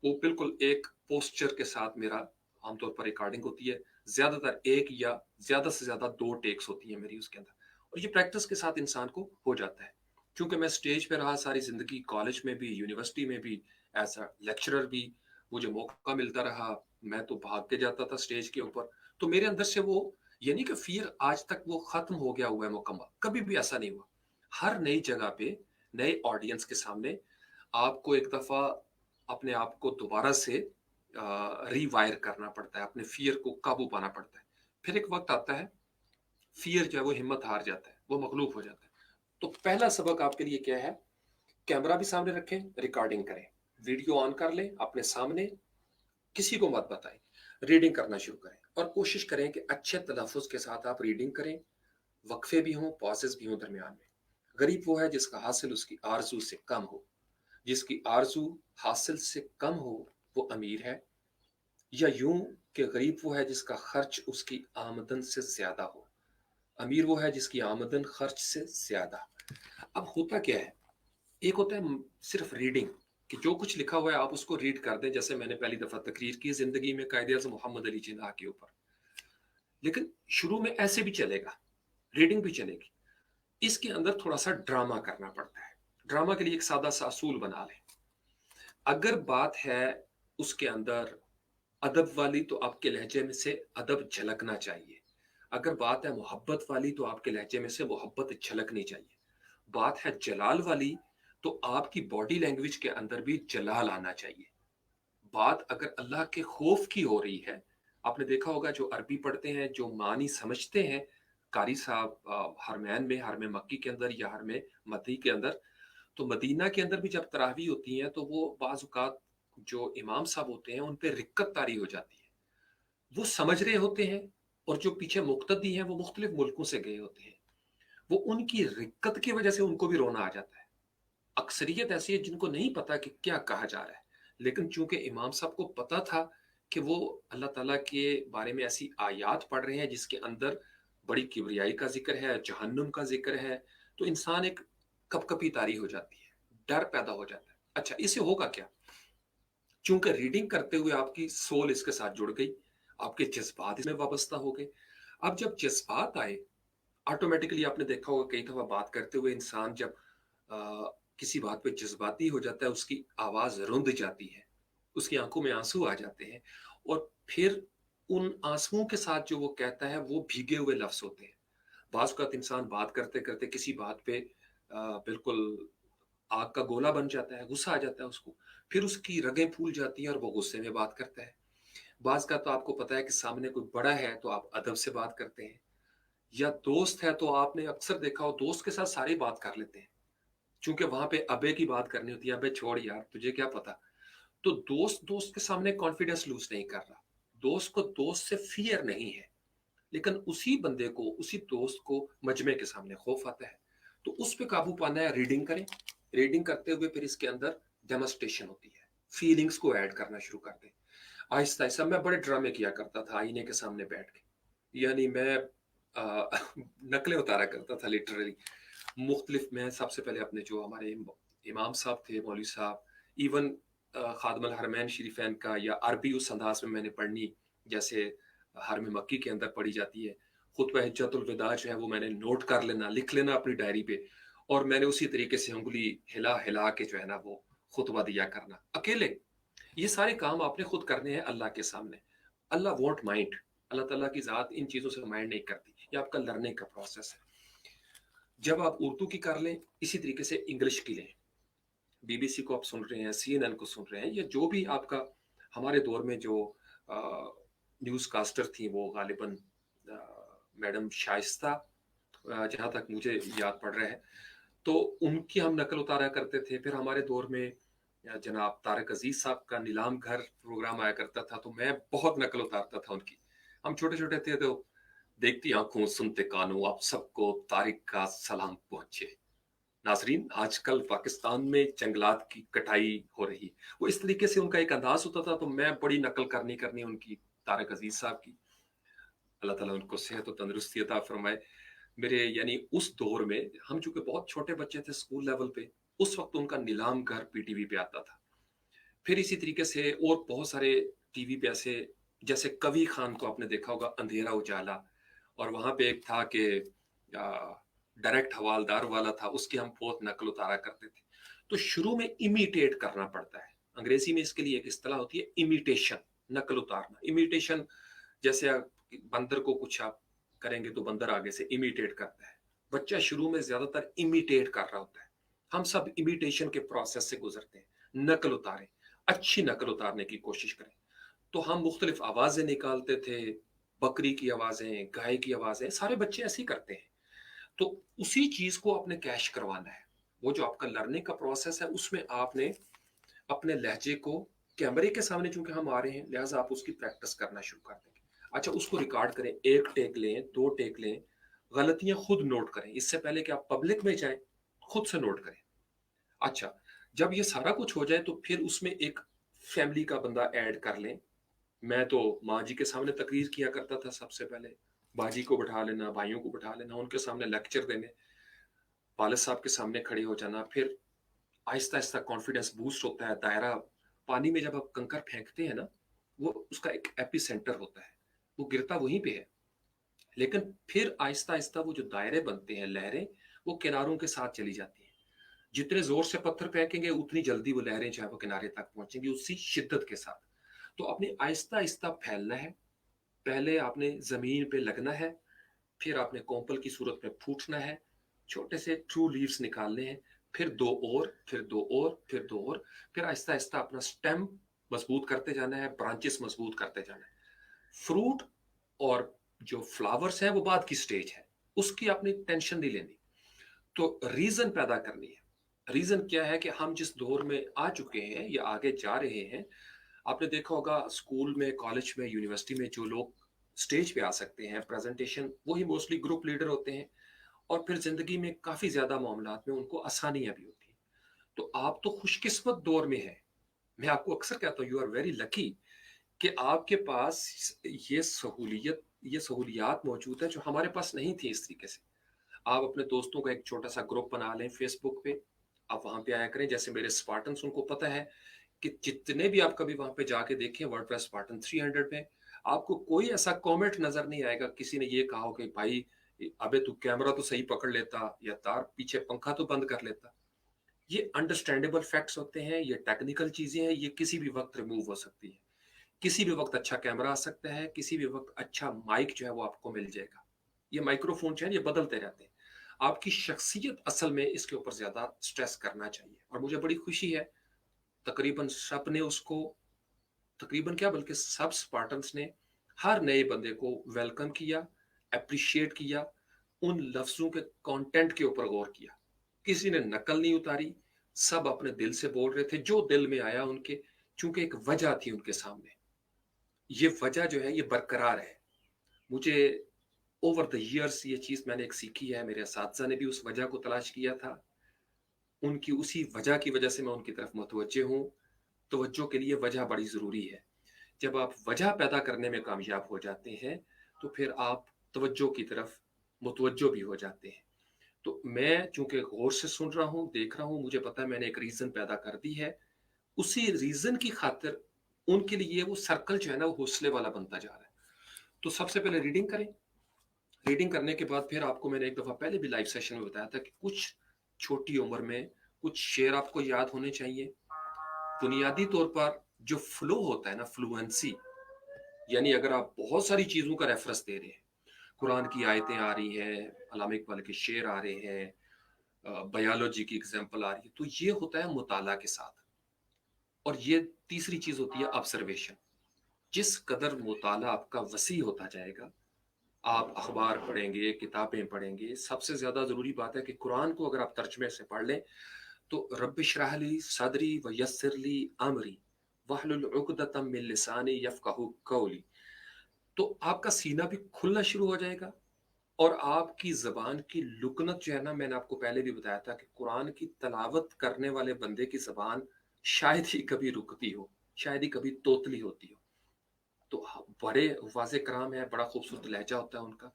Speaker 1: वो बिल्कुल एक पोस्चर के साथ मेरा आमतौर पर रिकॉर्डिंग होती है। ज्यादातर एक या ज्यादा से ज्यादा 2 टेक्स होती है मेरी उसके अंदर, और ये प्रैक्टिस के साथ इंसान को हो जाता है। क्योंकि मैं स्टेज पे रहा सारी जिंदगी, कॉलेज में भी, यूनिवर्सिटी में भी, एज अ लेक्चरर भी मुझे मौका मिलता रहा, मैं तो भाग के जाता था स्टेज के ऊपर। तो मेरे अंदर से वो, ये नहीं कि फियर आज तक वो खत्म हो गया हुआ है मुकम्मल, कभी भी ऐसा नहीं हुआ। हर नई जगह पे, नए ऑडियंस के सामने आपको एक दफा अपने आप को दोबारा से रीवायर करना पड़ता है, अपने फियर को काबू पाना पड़ता है। फिर एक वक्त आता है फियर जो है वो हिम्मत हार जाता है, वो मगलूब हो जाता है। तो पहला सबक आपके लिए क्या है? कैमरा भी सामने रखें, रिकॉर्डिंग करें, वीडियो ऑन कर लें अपने सामने, किसी को मत बताएं, रीडिंग करना शुरू करें, और कोशिश करें कि अच्छे तलफ़ुज़ के साथ आप रीडिंग करें, वक्फे भी हों, पॉजेस भी हों दरमियान में। गरीब वो है जिसका हासिल उसकी आरजू से कम हो, जिसकी आरजू हासिल से कम हो वो अमीर है, या यूं कि गरीब वो है जिसका खर्च उसकी आमदन से ज्यादा हो, अमीर वो है जिसकी आमदन खर्च से ज्यादा। अब होता क्या है, एक होता है सिर्फ रीडिंग, कि जो कुछ लिखा हुआ है आप उसको रीड कर दें, जैसे मैंने पहली दफा तकरीर की जिंदगी में कायदे आज़म मोहम्मद अली जिन्ना के ऊपर। लेकिन शुरू में ऐसे भी चलेगा, रीडिंग भी चलेगी, इसके अंदर थोड़ा सा ड्रामा करना पड़ता है। ड्रामा के लिए एक सादा सा असूल बना लें। अगर बात है उसके अंदर अदब वाली, तो आपके लहजे में से अदब झलकना चाहिए। अगर बात है मोहब्बत वाली, तो आपके लहजे में से मोहब्बत झलकनी चाहिए। बात है जलाल वाली, तो आपकी बॉडी लैंग्वेज के अंदर भी जलाल आना चाहिए। बात अगर अल्लाह के खौफ की हो रही है, आपने देखा होगा जो अरबी पढ़ते हैं, जो मानी समझते हैं, कारी साहब हरमैन में, हरम मक्की के अंदर या हरम मदी के अंदर, तो मदीना के अंदर भी जब तरावी होती है तो वो बाज़ औक़ात जो इमाम साहब होते हैं उन पे रिक्कत तारी हो जाती है। वो समझ रहे होते हैं, और जो पीछे मुक्तदी हैं वो मुख्तलिफ मुल्कों से गए होते हैं, वो उनकी रिक्कत की वजह से उनको भी रोना आ जाता है। अक्सरियत ऐसी है जिनको नहीं पता कि क्या कहा जा रहा है, लेकिन चूंकि इमाम साहब को पता था कि वो अल्लाह ताला के बारे में ऐसी आयात पढ़ रहे हैं जिसके अंदर बड़ी किबरियाई का जिक्र है, जहन्नुम का जिक्र है, तो इंसान एक कपकपी तारी हो जाती है, डर पैदा हो जाता है। अच्छा, इससे होगा क्या? चूंकि रीडिंग करते हुए आपकी सोल इसके साथ जुड़ गई, आपके जज्बात इसमें वाबस्ता हो गए। अब जब जज्बात आए, ऑटोमेटिकली आपने देखा होगा कई दफा बात करते हुए इंसान जब किसी बात पे जज्बाती हो जाता है, उसकी आवाज रुंध जाती है, उसकी आंखों में आंसू आ जाते हैं, और फिर उन आंसुओं के साथ जो वो कहता है वो भीगे हुए लफ्ज होते हैं। बाज़ औक़ात इंसान बात करते करते किसी बात पे बिल्कुल आग का गोला बन जाता है, गुस्सा आ जाता है उसको, फिर उसकी रगें फूल जाती हैं और वो गुस्से में बात करता है। बाज़ का तो आपको पता है कि सामने कोई बड़ा है तो आप अदब से बात करते हैं, या दोस्त है तो आपने अक्सर देखा हो दोस्त के साथ सारी बात कर लेते हैं, चूंकि वहां पे अबे की बात करनी होती है, अबे छोड़ यार तुझे क्या पता। तो दोस्त दोस्त के सामने कॉन्फिडेंस लूज नहीं कर रहा, दोस्त को दोस्त से फियर नहीं है, लेकिन उसी बंदे को, उसी दोस्त को मजमे के सामने खौफ आता है। तो उस पे काबू पाना है, रीडिंग करें। रीडिंग करते हुए फिर इसके अंदर डेमोस्ट्रेशन होती है, फीलिंग्स को ऐड करना शुरू कर दें। आहिस्ता आहिस्ता मैं बड़े ड्रामे किया करता था आईने के सामने बैठ के, यानी मैं आ, नकलें उतारा करता था लिटरली। मुख्तलिफ, मैं सबसे पहले अपने जो हमारे इमाम साहब थे, मौलवी साहब, इवन खादमुल हरमैन शरीफैन का या अरबी उस अंदाज में मैंने पढ़नी, जैसे हरम मक्की के अंदर पढ़ी जाती है, खुतबा हिज्जतुल विदा जो है वो मैंने नोट कर लेना, लिख लेना अपनी डायरी पे, और मैंने उसी तरीके से उंगली हिला हिला के जो है ना वो खुतबा दिया करना अकेले। ये सारे काम आपने खुद करने हैं अल्लाह के सामने। अल्लाह वोंट माइंड, अल्लाह ताला की ज़ात इन चीज़ों से माइंड नहीं करती। ये आपका लर्निंग का प्रोसेस है। जब आप उर्दू की कर लें, इसी तरीके से इंग्लिश की लें। बीबीसी को आप सुन रहे हैं, सीएनएन को सुन रहे हैं, या जो भी आपका हमारे दौर में जो न्यूज़ कास्टर थी वो गालिबन मैडम शाइस्ता, जहाँ तक मुझे याद पड़ रहा है, तो उनकी हम नकल उतारा करते थे। फिर हमारे दौर में जनाब तारक अजीज साहब का नीलाम घर प्रोग्राम आया करता था, तो मैं बहुत नकल उतारता था उनकी। हम छोटे छोटे थे तो देखती आंखों सुनते कानों आप सबको तारिक का सलाम पहुंचे। नाजरीन, आजकल पाकिस्तान में जंगलात की कटाई हो रही, वो इस तरीके से उनका एक अंदाज होता था, तो मैं बड़ी नकल करनी करनी उनकी, तारक अजीज साहब की। अल्लाह ताला उनको सेहत और तंदुरुस्ती अता फरमाए। मेरे यानी उस दौर में हम चूंकि बहुत छोटे बच्चे थे स्कूल लेवल पे, उस वक्त उनका नीलाम घर पीटीवी पे आता था। फिर इसी तरीके से और बहुत सारे टीवी पे ऐसे, जैसे कवि खान को आपने देखा होगा, अंधेरा उजाला, और वहां पे एक था कि डायरेक्ट हवालदार वाला था, उसकी हम बहुत नकल उतारा करते थे। तो शुरू में इमिटेट करना पड़ता है। अंग्रेजी में इसके लिए एक इस्तेलाह होती है इमिटेशन, नकल उतारना। इमिटेशन जैसे बंदर को कुछ आप करेंगे तो बंदर आगे से इमिटेट करता है। बच्चा शुरू में ज्यादातर इमिटेट कर रहा होता है। हम सब इमिटेशन के प्रोसेस से गुजरते हैं। नकल उतारें, अच्छी नकल उतारने की कोशिश करें। तो हम मुख्तलिफ आवाजें निकालते थे, बकरी की आवाजें, गाय की आवाजें, सारे बच्चे ऐसे ही करते हैं। तो उसी चीज को आपने कैश करवाना है। वो जो आपका लर्निंग का प्रोसेस है उसमें आपने अपने लहजे को कैमरे के सामने चूंकि हम आ रहे हैं, लिहाजा आप उसकी प्रैक्टिस करना शुरू कर देंगे। अच्छा, उसको रिकॉर्ड करें, एक टेक लें, दो टेक लें, गलतियां खुद नोट करें। इससे पहले कि आप पब्लिक में जाएं, खुद से नोट करें। अच्छा, जब ये सारा कुछ हो जाए तो फिर उसमें एक फैमिली का बंदा ऐड कर लें। मैं तो माँ जी के सामने तकरीर किया करता था सबसे पहले। बाजी को बैठा लेना, भाइयों को बैठा लेना, उनके सामने लेक्चर देने, वालिद साहब के सामने खड़े हो जाना। फिर आहिस्ता आहिस्ता कॉन्फिडेंस बूस्ट होता है। दायरा, पानी में जब आप कंकर फेंकते हैं ना, वो उसका एक एपी सेंटर होता है, वो गिरता वहीं पे है। लेकिन फिर आहिस्ता आहिस्ता वो जो दायरे बनते हैं, लहरें, वो किनारों के साथ चली जाती हैं। जितने जोर से पत्थर फेंकेंगे उतनी जल्दी वो लहरें चाहे वो किनारे तक पहुंचेंगी, उसी शिद्दत के साथ। तो अपने आहिस्ता आहिस्ता फैलना है। पहले आपने जमीन पे लगना है, फिर आपने कोंपल की सूरत में फूटना है, छोटे से ट्रू लीव्स निकालने हैं, फिर दो और, फिर दो और, फिर दो और, फिर आहिस्ता आहिस्ता अपना स्टेम मजबूत करते जाना है, ब्रांचेस मजबूत करते जाना है। फ्रूट और जो फ्लावर्स हैं वो बाद की स्टेज है, उसकी आपने टेंशन नहीं लेनी। तो रीजन पैदा करनी है। रीजन क्या है कि हम जिस दौर में आ चुके हैं या आगे जा रहे हैं, आपने देखा होगा स्कूल में, कॉलेज में, यूनिवर्सिटी में जो लोग स्टेज पे आ सकते हैं प्रेजेंटेशन, वही मोस्टली ग्रुप लीडर होते हैं। और फिर जिंदगी में काफी ज्यादा मामलात में उनको आसानियां भी होती हैं। तो आप तो खुशकिस्मत दौर में हैं। मैं आपको अक्सर कहता हूँ, यू आर वेरी लकी कि आपके पास ये सहूलियात मौजूद है जो हमारे पास नहीं थी इस तरीके से। आप अपने दोस्तों का एक छोटा सा ग्रुप बना लें फेसबुक पे, आप वहां पे आया करें। जैसे मेरे स्पार्टन्स, उनको पता है कि जितने भी आप कभी वहां पे जाके देखें वर्डप्रेस स्पार्टन 300 में, आपको कोई ऐसा कमेंट नजर नहीं आएगा किसी ने ये कहा हो कि भाई अबे तू कैमरा तो सही पकड़ लेता, या तार पीछे पंखा तो बंद कर लेता। ये अंडरस्टैंडेबल फैक्ट्स होते हैं, ये टेक्निकल चीजें हैं, ये किसी भी वक्त रिमूव हो सकती है। किसी भी वक्त अच्छा कैमरा आ सकता है, किसी भी वक्त अच्छा माइक जो है वो आपको मिल जाएगा। ये माइक्रोफोन जो है ये बदलते रहते हैं। आपकी शख्सियत असल में इसके ऊपर ज्यादा स्ट्रेस करना चाहिए। और मुझे बड़ी खुशी है, तकरीबन सब ने उसको, तकरीबन क्या बल्कि सब स्पार्टन्स ने हर नए बंदे को वेलकम किया, अप्रिशिएट किया, उन लफ्जों के कंटेंट के ऊपर गौर किया। किसी ने नकल नहीं उतारी, सब अपने दिल से बोल रहे थे जो दिल में आया उनके, चूंकि एक वजह थी उनके सामने। ये वजह जो है ये बरकरार है। मुझे ओवर द ईयर्स ये चीज मैंने एक सीखी है, मेरे असातिज़ा ने भी उस वजह को तलाश किया था। उनकी उसी वजह की वजह से मैं उनकी तरफ मुतवज्जे हूँ। तवज्जो के लिए वजह बड़ी ज़रूरी है। जब आप वजह पैदा करने में कामयाब हो जाते हैं तो फिर आप तवज्जो की तरफ मुतवज्जो भी हो जाते हैं। तो मैं चूंकि गौर से सुन रहा हूँ, देख रहा हूँ, मुझे पता है मैंने एक रीज़न पैदा कर दी है। उसी रीज़न की खातिर उनके लिए वो सर्कल जो है ना वो हौसले वाला बनता जा रहा है। तो सबसे पहले रीडिंग करें। रीडिंग करने के बाद फिर आपको मैंने एक दफ़ा पहले भी लाइव सेशन में बताया था कि कुछ छोटी उम्र में कुछ शेर आपको याद होने चाहिए। बुनियादी तौर पर जो फ्लो होता है ना, फ्लुएंसी, यानी अगर आप बहुत सारी चीज़ों का रेफरेंस दे रहे हैं, कुरान की आयतें आ रही हैं, अल्लामा इकबाल के शेर आ रहे हैं, बायोलॉजी की एग्जांपल आ रही है, तो ये होता है मुताला के साथ। और ये तीसरी चीज़ होती है ऑब्जर्वेशन। जिस कदर मुताला आपका वसी होता जाएगा, आप अखबार पढ़ेंगे, किताबें पढ़ेंगे, सबसे ज़्यादा ज़रूरी बात है कि कुरान को अगर आप तर्जुमे से पढ़ लें, तो रब्बि इश्रह ली सदरी व यस्सिर ली अमरी वहलुल उक़दतम मिन लिसानी यफ़क़हू क़ौली, तो आपका सीना भी खुलना शुरू हो जाएगा और आपकी ज़बान की लुकनत जो है ना, मैंने आपको पहले भी बताया था कि कुरान की तलावत करने वाले बंदे की ज़बान शायद ही कभी रुकती हो, शायद ही कभी तोतली होती हो। तो बड़े वाज़े कराम हैं, बड़ा खूबसूरत लहजा होता है उनका।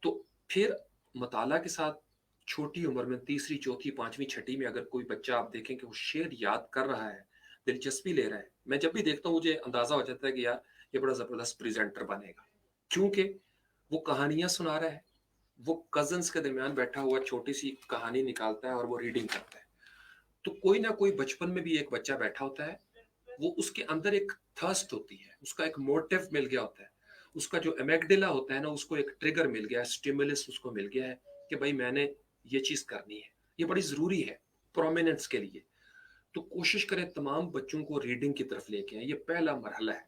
Speaker 1: तो फिर मताला के साथ छोटी उम्र में तीसरी, चौथी, 5वीं, छठी में अगर कोई बच्चा आप देखें कि वो शेर याद कर रहा है, दिलचस्पी ले रहा है, मैं जब भी देखता हूँ मुझे अंदाज़ा हो जाता है कि यार ये बड़ा ज़बरदस्त प्रेज़ेंटर बनेगा। क्योंकि वो कहानियाँ सुना रहा है, वो कज़िन्स के दरमियान बैठा हुआ छोटी-सी कहानी निकालता है और वो रीडिंग करता है। तो कोई ना कोई बचपन में भी एक बच्चा बैठा होता है, वो उसके अंदर एक थर्स्ट होती है, उसका एक मोटिव मिल गया होता है, उसका जो एमेगडाला होता है ना, उसको एक ट्रिगर मिल गया है, स्टिमुलस उसको मिल गया है कि भाई मैंने ये चीज़ करनी है, ये बड़ी ज़रूरी है प्रोमिनेंस के लिए। तो कोशिश करें तमाम बच्चों को रीडिंग की तरफ लेके आएं, ये पहला मरहला है।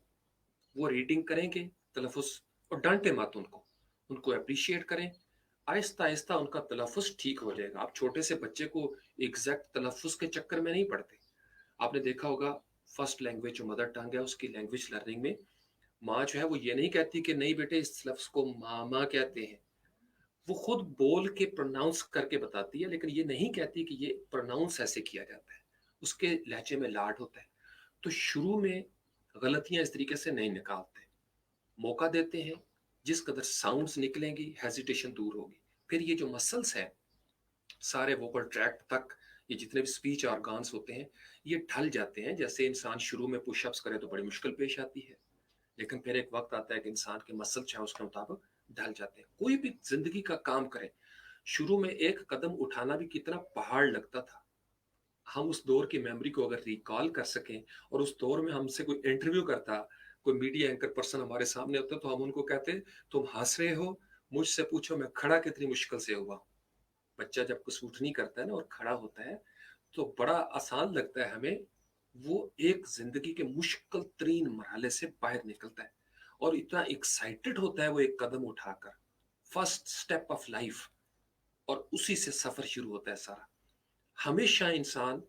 Speaker 1: वो रीडिंग करेंगे, तलफ़ुज़, और डांटे मत उनको, उनको अप्रिशिएट करें। आहिस्ता आहिस्ता उनका तलफ़ुज़ ठीक हो जाएगा। आप छोटे से बच्चे को एग्जैक्ट तलफ़ुज़ के चक्कर में नहीं पड़ते। आपने देखा होगा, फर्स्ट लैंग्वेज जो मदर टंग है उसकी लैंग्वेज लर्निंग में माँ जो है वो ये नहीं कहती कि नहीं बेटे इस लफ्ज़ को मामा कहते हैं। वो खुद बोल के प्रोनाउंस करके बताती है, लेकिन ये नहीं कहती कि ये प्रोनाउंस ऐसे किया जाता है। उसके लहजे में लाड होता है। तो शुरू में गलतियां इस तरीके से नहीं निकालते, मौका देते हैं। जिस कदर साउंड्स निकलेंगी हेजिटेशन दूर होगी। फिर ये जो मसल्स हैं सारे वोकल ट्रैक्ट तक, ये जितने भी स्पीच ऑर्गन्स होते हैं ये ढल जाते हैं। जैसे इंसान शुरू में पुशअप्स करे तो बड़ी मुश्किल पेश आती है, लेकिन फिर एक वक्त आता है कि इंसान के मसल चाहे उसके मुताबिक ढल जाते हैं। कोई भी जिंदगी का काम करें, शुरू में एक कदम उठाना भी कितना पहाड़ लगता था। हम उस दौर की मेमोरी को अगर रिकॉल कर सकें, और उस दौर में हमसे कोई इंटरव्यू करता, कोई मीडिया एंकर पर्सन हमारे सामने होता, तो हम उनको कहते तुम हंस रहे हो, मुझसे पूछो मैं खड़ा कितनी मुश्किल से हुआ। बच्चा जब कुछ सूट नहीं करता है ना और खड़ा होता है तो बड़ा आसान लगता है हमें। वो एक जिंदगी के मुश्किल तरीन मरहले से बाहर निकलता है और इतना एक्साइटेड होता है वो एक कदम उठाकर, फर्स्ट स्टेप ऑफ लाइफ, और उसी से सफर शुरू होता है सारा। हमेशा इंसान,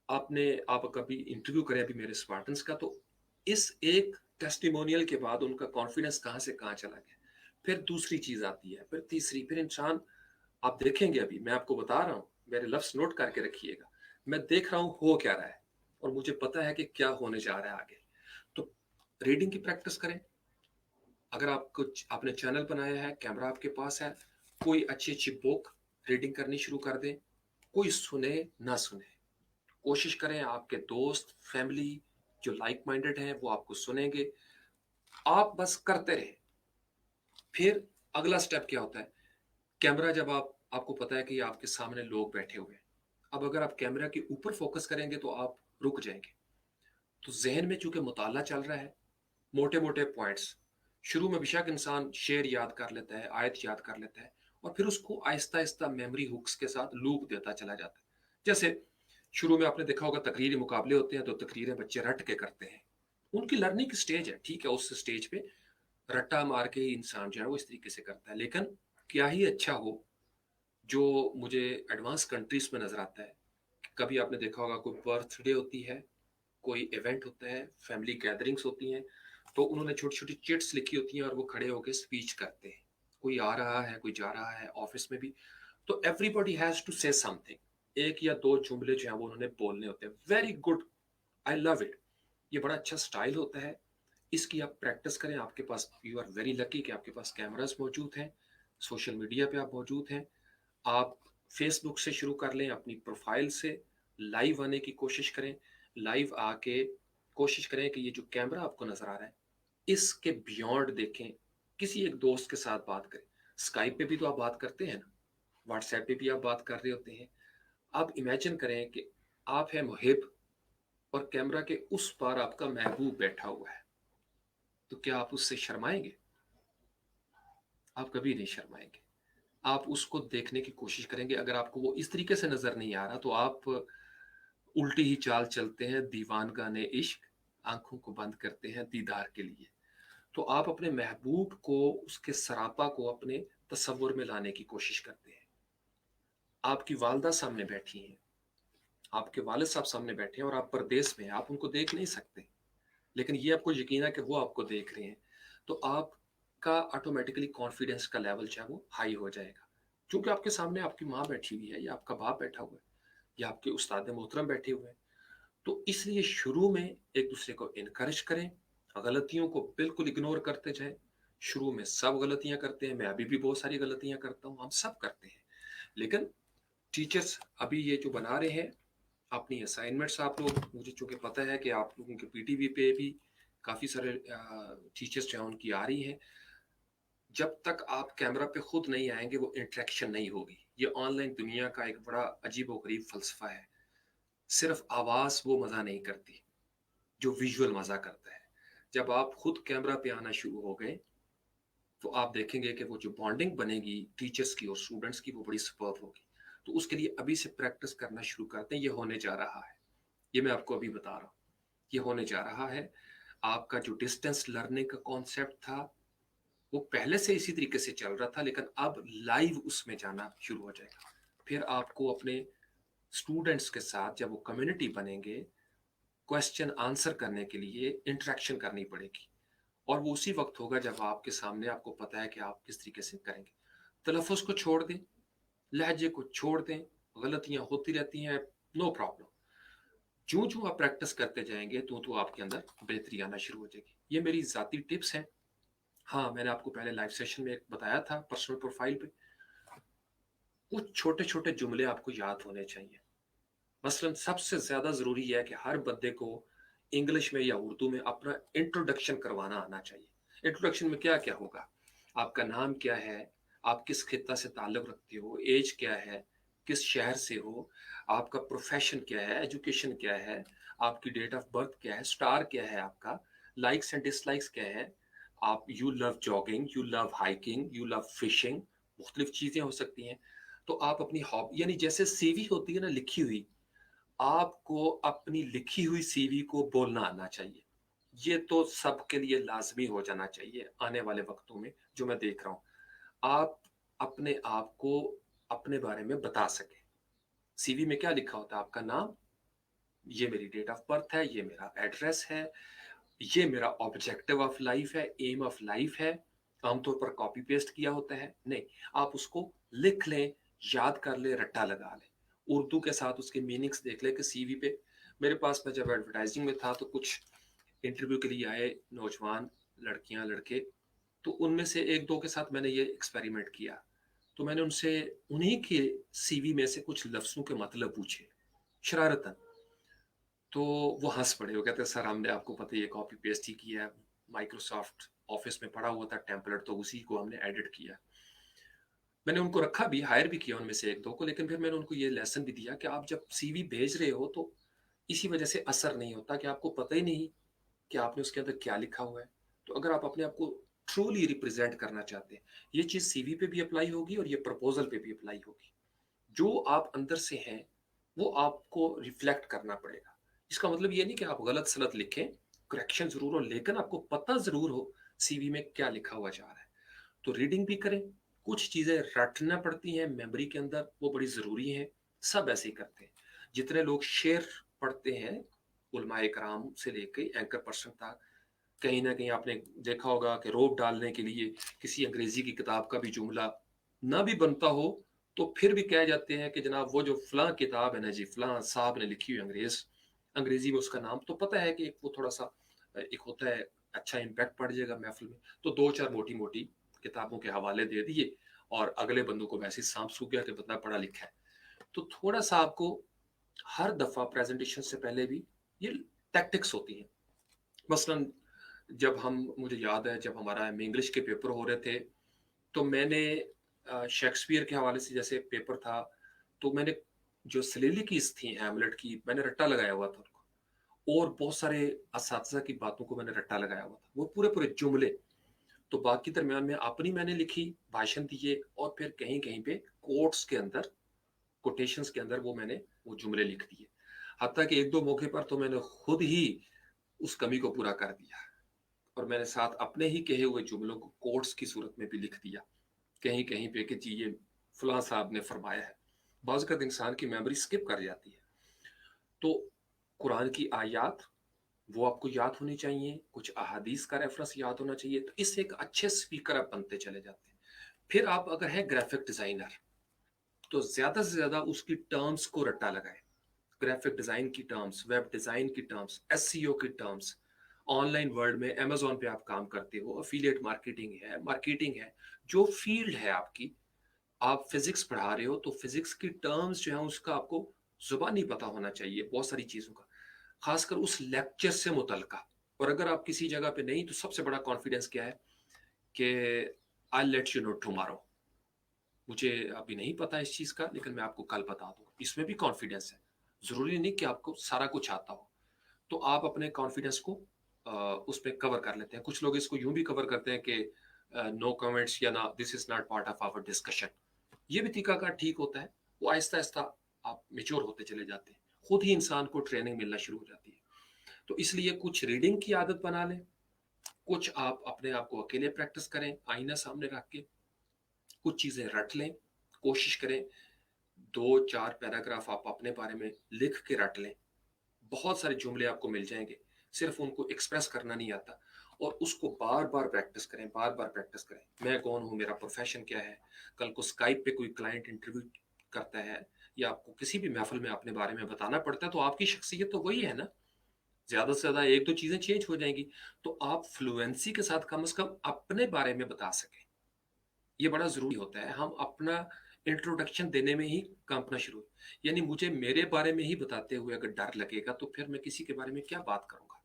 Speaker 1: आप कभी इंटरव्यू करें अभी मेरे स्पार्टन्स का, तो इस एक टेस्टिमोनियल के बाद उनका कॉन्फिडेंस कहाँ से कहाँ चला गया। फिर दूसरी चीज आती है, फिर तीसरी, फिर इंसान, आप देखेंगे अभी मैं आपको बता रहा हूँ, मेरे लफ्ज नोट करके रखिएगा। मैं देख रहा हूँ हो क्या रहा है और मुझे पता है कि क्या होने जा रहा है आगे। तो रीडिंग की प्रैक्टिस करें। अगर आप कुछ आपने चैनल बनाया है, कैमरा आपके पास है, कोई अच्छी अच्छी बुक रीडिंग करनी शुरू कर दें। कोई सुने ना सुने, कोशिश करें आपके दोस्त फैमिली जो लाइक माइंडेड हैं वो आपको सुनेंगे। आप बस करते रहे। फिर अगला स्टेप क्या होता है, कैमरा जब आपको पता है कि आपके सामने लोग बैठे हुए हैं, अब अगर आप कैमरा के ऊपर फोकस करेंगे तो आप रुक जाएंगे। तो जहन में चूंकि मुताला चल रहा है, मोटे मोटे पॉइंट्स, शुरू में बेशक इंसान शेर याद कर लेता है, आयत याद कर लेता है, और फिर उसको आहिस्ता आहिस्ता मेमोरी हुक्स के साथ लूप देता चला जाता है। जैसे शुरू में आपने देखा होगा तकरीरी मुकाबले होते हैं तो तकरीरें बच्चे रट के करते हैं। उनकी लर्निंग की स्टेज है, ठीक है, उस स्टेज पे रट्टा मार के ही इंसान जो है वो इस तरीके से करता है। लेकिन क्या ही अच्छा हो, जो मुझे एडवांस कंट्रीज में नजर आता है, कभी आपने देखा होगा कोई बर्थडे होती है, कोई इवेंट होता है, फैमिली गैदरिंग्स होती हैं, तो उन्होंने छोटी छोटी चिट्स लिखी होती हैं और वो खड़े होकर स्पीच करते हैं। कोई आ रहा है, कोई जा रहा है, ऑफिस में भी, तो everybody has to say something. एक या दो जुमले जो है वो उन्होंने बोलने होते हैं। Very good, I love it. ये बड़ा अच्छा स्टाइल होता है, इसकी आप प्रैक्टिस करें। आपके पास, यू आर वेरी लकी कि आपके पास कैमरास मौजूद हैं, सोशल मीडिया पे आप मौजूद हैं। आप फेसबुक से शुरू कर लें, अपनी प्रोफाइल से लाइव आने की कोशिश करें। लाइव आके कोशिश करें कि ये जो कैमरा आपको नजर आ रहा है इसके बियॉन्ड देखें, किसी एक दोस्त के साथ बात करें। स्काइप पे भी तो आप बात करते हैं ना, व्हाट्सएप पे भी आप बात कर रहे होते हैं। आप इमेजिन करें कि आप हैं मुहिब और कैमरा के उस पार आपका महबूब बैठा हुआ है, तो क्या आप उससे शर्माएंगे? आप कभी नहीं शर्माएंगे। आप उसको देखने की कोशिश करेंगे। अगर आपको वो इस तरीके से नजर नहीं आ रहा तो आप उल्टी ही चाल चलते हैं, दीवानगाने इश्क, आंखों को बंद करते हैं दीदार के लिए। तो आप अपने महबूब को, उसके सरापा को अपने तसव्वुर में लाने की कोशिश करते हैं। आपकी वालदा सामने बैठी हैं, आपके वालिद साहब सामने बैठे हैं और आप परदेश में हैं, आप उनको देख नहीं सकते, लेकिन ये आपको यकीन है कि वो आपको देख रहे हैं। तो आपका ऑटोमेटिकली कॉन्फिडेंस का लेवल जो है वो हाई हो जाएगा, क्योंकि आपके सामने आपकी माँ बैठी हुई है, या आपका बाप बैठा हुआ है, या आपके उस्ताद मोहतरम बैठे हुए हैं। तो इसलिए शुरू में एक दूसरे को इनकरेज करें, गलतियों को बिल्कुल इग्नोर करते जाएं। शुरू में सब गलतियां करते हैं, मैं अभी भी बहुत सारी गलतियां करता हूं, हम सब करते हैं। लेकिन टीचर्स अभी ये जो बना रहे हैं अपनी असाइनमेंट्स, आप लोग, मुझे चूंकि पता है कि आप लोगों के पीटीवी पे भी काफ़ी सारे टीचर्स जो हैं उनकी आ रही हैं। जब तक आप कैमरा पे खुद नहीं आएंगे वो इंटरेक्शन नहीं होगी। ये ऑनलाइन दुनिया का एक बड़ा अजीब व गरीब फलसफा है। सिर्फ आवाज़ वो मज़ा नहीं करती जो विजुअल मज़ा करता है। जब आप खुद कैमरा पे आना शुरू हो गए तो आप देखेंगे कि वो जो बॉन्डिंग बनेगी टीचर्स की और स्टूडेंट्स की, वो बड़ी सुपर्ब होगी। तो उसके लिए अभी से प्रैक्टिस करना शुरू करते हैं। ये होने जा रहा है, ये मैं आपको अभी बता रहा हूँ, ये होने जा रहा है। आपका जो डिस्टेंस लर्निंग का कॉन्सेप्ट था वो पहले से इसी तरीके से चल रहा था, लेकिन अब लाइव उसमें जाना शुरू हो जाएगा। फिर आपको अपने स्टूडेंट्स के साथ जब वो कम्युनिटी बनेंगे, क्वेश्चन आंसर करने के लिए इंटरेक्शन करनी पड़ेगी, और वो उसी वक्त होगा जब आपके सामने आपको पता है कि आप किस तरीके से करेंगे। तलफ़ुज़ को छोड़ दें, लहजे को छोड़ दें, गलतियां होती रहती हैं, नो प्रॉब्लम। जो जो आप प्रैक्टिस करते जाएंगे तो आपके अंदर बेहतरी आना शुरू हो जाएगी। ये मेरी ज़ाती टिप्स हैं। हाँ, मैंने आपको पहले लाइव सेशन में एक बताया था पर्सनल प्रोफाइल पे, कुछ छोटे छोटे जुमले आपको याद होने चाहिए। मसलन सबसे ज़्यादा ज़रूरी है कि हर बंदे को इंग्लिश में या उर्दू में अपना इंट्रोडक्शन करवाना आना चाहिए। इंट्रोडक्शन में क्या क्या होगा? आपका नाम क्या है, आप किस खिता से ताल्लुक़ रखते हो, एज क्या है, किस शहर से हो, आपका प्रोफेशन क्या है, एजुकेशन क्या है, आपकी डेट ऑफ बर्थ क्या है, स्टार क्या है आपका, लाइक्स एंड डिसलाइक्स क्या है, आप you love jogging, you love hiking, you love fishing, मुख्तलिफ चीज़ें हो सकती हैं। तो आप अपनी हॉबी, यानी जैसे सीवी होती है ना लिखी हुई, आपको अपनी लिखी हुई सीवी को बोलना आना चाहिए। ये तो सबके लिए लाजमी हो जाना चाहिए आने वाले वक्तों में, जो मैं देख रहा हूँ। आप अपने आप को अपने बारे में बता सकें। सीवी में क्या लिखा होता है? आपका नाम, ये मेरी डेट ऑफ बर्थ है, ये मेरा एड्रेस है, ये मेरा ऑब्जेक्टिव ऑफ लाइफ है, एम ऑफ लाइफ है। आमतौर पर कॉपी पेस्ट किया होता है, नहीं, आप उसको लिख लें, याद कर लें, रट्टा लगा लें, उर्दू के साथ उसके मीनिंग्स देख लें कि सीवी पे। मेरे पास में जब एडवर्टाइजिंग में था तो कुछ इंटरव्यू के लिए आए नौजवान लड़कियां लड़के, तो उनमें से एक दो के साथ मैंने ये एक्सपेरिमेंट किया। तो मैंने उनसे उन्हीं के सीवी में से कुछ लफ्ज़ों के मतलब पूछे, शरारतन। तो वो हंस पड़े, वो कहते सर हमने, आपको पता ही है, कॉपी पेस्ट ही किया है, माइक्रोसॉफ्ट ऑफिस में पड़ा हुआ था टेम्पलेट, तो उसी को हमने एडिट किया। मैंने उनको रखा भी, हायर भी किया उनमें से एक दो को, लेकिन फिर मैंने उनको ये लेसन भी दिया कि आप जब सीवी भेज रहे हो तो इसी वजह से असर नहीं होता कि आपको पता ही नहीं कि आपने उसके अंदर क्या लिखा हुआ है। तो अगर आप अपने आप को ट्रूली रिप्रेजेंट करना चाहते हैं, ये चीज़ सीवी पे भी अप्लाई होगी और ये प्रपोजल पे भी अप्लाई होगी। जो आप अंदर से हैं वो आपको रिफ्लेक्ट करना पड़ेगा। इसका मतलब ये नहीं कि आप गलत सलत लिखें, करेक्शन जरूर हो, लेकिन आपको पता जरूर हो सीवी में क्या लिखा हुआ जा रहा है। तो रीडिंग भी करें, कुछ चीज़ें रटना पड़ती हैं मेमोरी के अंदर, वो बड़ी ज़रूरी हैं। सब ऐसे ही करते हैं। जितने लोग शेर पढ़ते हैं, उलमाए कराम से लेके एंकर पर्सन तक, कहीं ना कहीं आपने देखा होगा कि रोब डालने के लिए किसी अंग्रेजी की किताब का भी जुमला ना भी बनता हो तो फिर भी कह जाते हैं कि जनाब वो जो फलां किताब है ना जी, फलां साहब ने लिखी हुई अंग्रेजी में उसका नाम, तो पता है कि वो थोड़ा सा एक होता है, अच्छा इम्पैक्ट पड़ जाएगा महफिल में, तो दो चार मोटी मोटी किताबों के हवाले दे दिए और अगले बंदों को वैसे ही सांप सूख गया कि बंदा पढ़ा लिखा है। तो थोड़ा सा आपको हर दफा प्रेजेंटेशन से पहले भी ये टैक्टिक्स होती हैं। मसलन जब हम, मुझे याद है जब हमारा इंग्लिश के पेपर हो रहे थे तो मैंने शेक्सपियर के हवाले से जैसे पेपर था, तो मैंने जो सलीलिकीज़ थी हैमलेट की, मैंने रट्टा लगाया हुआ था उनको, और बहुत सारे असातिज़ा की बातों को मैंने रट्टा लगाया हुआ था। वो पूरे-पूरे जुमले, तो बाकी दरमियान में अपनी मैंने लिखी, भाषण दिए, और फिर कहीं-कहीं पे कोट्स के अंदर, कोटेशंस के अंदर वो जुमले लिख दिए। हत्ता कि 1-2 मौके पर तो मैंने खुद ही उस कमी को पूरा कर दिया, और मैंने साथ अपने ही कहे हुए जुमलों को कोट्स की सूरत में भी लिख दिया कहीं-कहीं पे कि जी ये फलाँ साहब ने फरमाया है। बाज़ औक़ात इंसान की मेमोरी स्किप कर जाती है। तो कुरान की आयत वो आपको याद होनी चाहिए, कुछ अहादीस का रेफ़रेंस याद होना चाहिए, तो इससे एक अच्छे स्पीकर आप बनते चले जाते हैं। फिर आप अगर हैं ग्राफ़िक डिज़ाइनर, तो ज़्यादा से ज़्यादा उसकी टर्म्स को रट्टा लगाएँ। ग्राफ़िक डिज़ाइन की टर्म्स, वेब डिज़ाइन की टर्म्स, एसईओ की टर्म्स, ऑनलाइन वर्ल्ड में अमेज़न पे आप काम करते हो, एफ़िलिएट मार्केटिंग है, जो फ़ील्ड है आपकी, आप फ़िज़िक्स पढ़ा रहे हो, तो फ़िज़िक्स की टर्म्स जो हैं उसका आपको ज़ुबानी पता होना चाहिए, बहुत सारी चीज़ों का। ख़ासकर उस लेक्चर से मुतल्लिक़ा। और अगर आप किसी जगह पे नहीं, तो सबसे बड़ा कॉन्फिडेंस क्या है कि I will let you know tomorrow. मुझे अभी नहीं पता इस चीज़ का, लेकिन मैं आपको कल बता दूँगा। इसमें भी कॉन्फिडेंस है। ज़रूरी नहीं कि आपको सारा कुछ आता हो। तो आप अपने कॉन्फिडेंस को उसमें कवर कर लेते हैं। कुछ लोग इसको यूँ भी कवर करते हैं कि नो कमेंट्स, या ना this is not part of our discussion. ये भी तरीकाकार ठीक होता है। वो आहिस्ता-आहिस्ता आप मैच्योर होते चले जाते हैं। खुद ही इंसान को ट्रेनिंग मिलना शुरू हो जाती है। तो इसलिए कुछ रीडिंग की आदत बना लें, कुछ आप अपने आप को अकेले प्रैक्टिस करें, आईना सामने रख के, कुछ चीज़ें रट लें, कोशिश करें 2-4 पैराग्राफ आप अपने बारे में लिख के रट लें। बहुत सारे जुमले आपको मिल जाएँगे, सिर्फ़ उनको एक्सप्रेस करना नहीं आता, और उसको बार-बार प्रैक्टिस करें, बार-बार प्रैक्टिस करें। मैं कौन हूँ, मेरा प्रोफ़ेशन क्या है? कल को स्काइप पे कोई क्लाइंट इंटरव्यू करता है, या आपको किसी भी महफ़िल में अपने बारे में बताना पड़ता है, तो आपकी शख्सियत तो वही है ना। ज़्यादा से ज़्यादा 1-2 चीज़ें चेंज हो जाएँगी, तो आप फ्लुएंसी के साथ कम से कम अपने बारे में बता सकें। ये बड़ा ज़रूरी होता है। हम अपना इंट्रोडक्शन देने में ही काँपना शुरू, यानी मुझे मेरे बारे में ही बताते हुए अगर डर लगेगा, तो फिर मैं किसी के बारे में क्या बात करूँगा?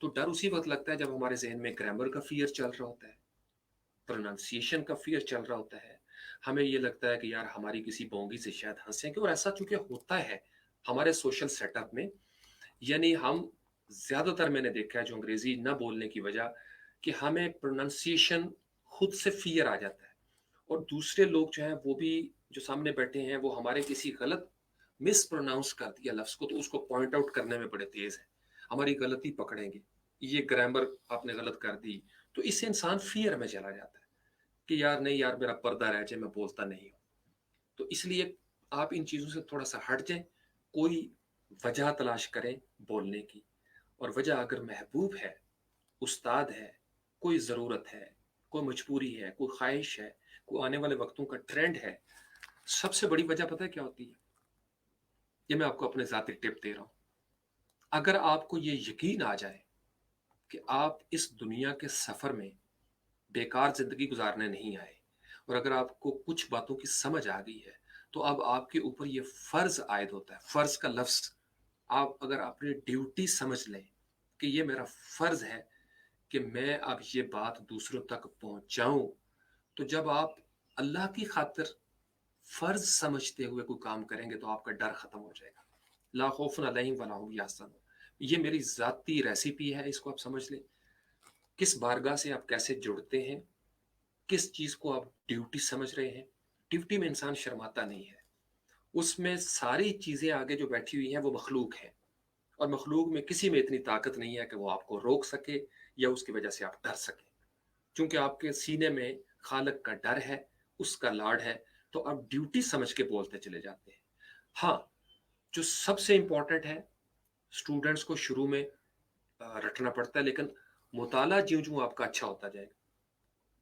Speaker 1: तो डर उसी वक़्त लगता है जब हमारे ज़हन में ग्रामर का फ़ियर चल रहा होता है, प्रोनंसिएशन का फ़ियर चल रहा होता है। हमें ये लगता है कि यार हमारी किसी बोंगी से शायद हँसेंगे, और ऐसा चूँकि होता है हमारे सोशल सेटअप में, यानी हम ज़्यादातर मैंने देखा है जो अंग्रेज़ी ना बोलने की वजह, कि हमें प्रोनंसिएशन खुद से फ़ियर आ जाता है, और दूसरे लोग जो हैं वो भी, जो सामने बैठे हैं, वो हमारे किसी गलत मिस प्रोनाउंस कर दिया लफ्ज़ को, तो उसको पॉइंट आउट करने में बड़े तेज़ हैं। हमारी गलती पकड़ेंगे, ये ग्रामर आपने गलत कर दी, तो इससे इंसान फ़ियर में चला जाता है कि यार नहीं यार, मेरा पर्दा रह जाए, मैं बोलता नहीं हूँ। तो इसलिए आप इन चीज़ों से थोड़ा-सा हट जाएँ, कोई वजह तलाश करें बोलने की, और वजह अगर महबूब है, उस्ताद है, कोई ज़रूरत है, कोई मजबूरी है, कोई ख़्वाहिश है, कोई आने वाले वक़्तों का ट्रेंड है, सबसे बड़ी वजह पता है क्या होती है? ये मैं आपको अपने ज़ाती टिप दे रहा हूँ। अगर आपको ये यकीन आ जाए कि आप इस दुनिया के सफ़र में बेकार ज़िंदगी गुज़ारने नहीं आए, और अगर आपको कुछ बातों की समझ आ गई है, तो अब आपके ऊपर ये फ़र्ज़ आयद होता है। फ़र्ज़ का लफ़्ज़ आप अगर अपनी ड्यूटी समझ लें कि ये मेरा फ़र्ज़ है कि मैं अब ये बात दूसरों तक पहुँचाऊँ, तो जब आप अल्लाह की खातिर फ़र्ज़ समझते हुए कोई काम करेंगे, तो आपका डर ख़त्म हो जाएगा। ला खौफ़ुन अलैहिम वला हुम यहज़नून। ये मेरी ज़ाती रेसिपी है, इसको आप समझ लें। किस बारगाह से आप कैसे जुड़ते हैं, किस चीज़ को आप ड्यूटी समझ रहे हैं। ड्यूटी में इंसान शर्माता नहीं है। उसमें सारी चीज़ें आगे जो बैठी हुई हैं, वो मख़लूक हैं, और मख़लूक में किसी में इतनी ताकत नहीं है कि वो आपको रोक सके, या उसकी वजह से आप डर सकें। चूँकि आपके सीने में ख़ालिक का डर है, उसका लाड है, तो आप ड्यूटी समझ के बोलते चले जाते हैं। हाँ, जो सबसे इम्पोर्टेंट है, स्टूडेंट्स को शुरू में रटना पड़ता है, लेकिन मुताला ज्यों-ज्यों आपका अच्छा होता जाएगा।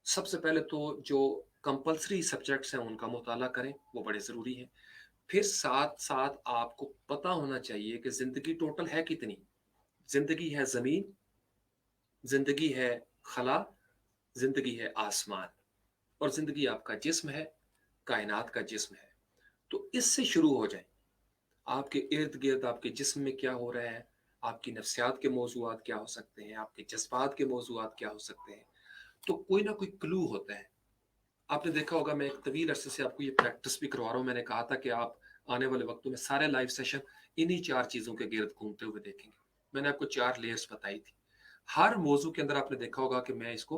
Speaker 1: सबसे पहले तो जो कंपल्सरी सब्जेक्ट्स हैं, उनका मुताला करें, वो बड़े ज़रूरी हैं। फिर साथ-साथ आपको पता होना चाहिए कि ज़िंदगी टोटल है कितनी? ज़िंदगी है ज़मीन, ज़िंदगी है खला, ज़िंदगी है आसमान, और ज़िंदगी आपका जिस्म है, कायनात का जिस्म है। तो इससे शुरू हो जाएँ। आपके इर्द-गिर्द आपके जिस्म में क्या हो रहा है, आपकी नफ्सियात के मौज़ूआत क्या हो सकते हैं, आपके जज़्बात के मौज़ूआत क्या हो सकते हैं। तो कोई ना कोई क्लू होता है। आपने देखा होगा मैं एक तवील अरसे से आपको ये प्रैक्टिस भी करवा रहा हूँ। मैंने कहा था कि आप आने वाले वक्तों में सारे लाइव सेशन इन्हीं 4 चीज़ों के गिर्द घूमते हुए देखेंगे। मैंने आपको 4 लेयर्स बताई थी। हर मौज़ू के अंदर आपने देखा होगा कि मैं इसको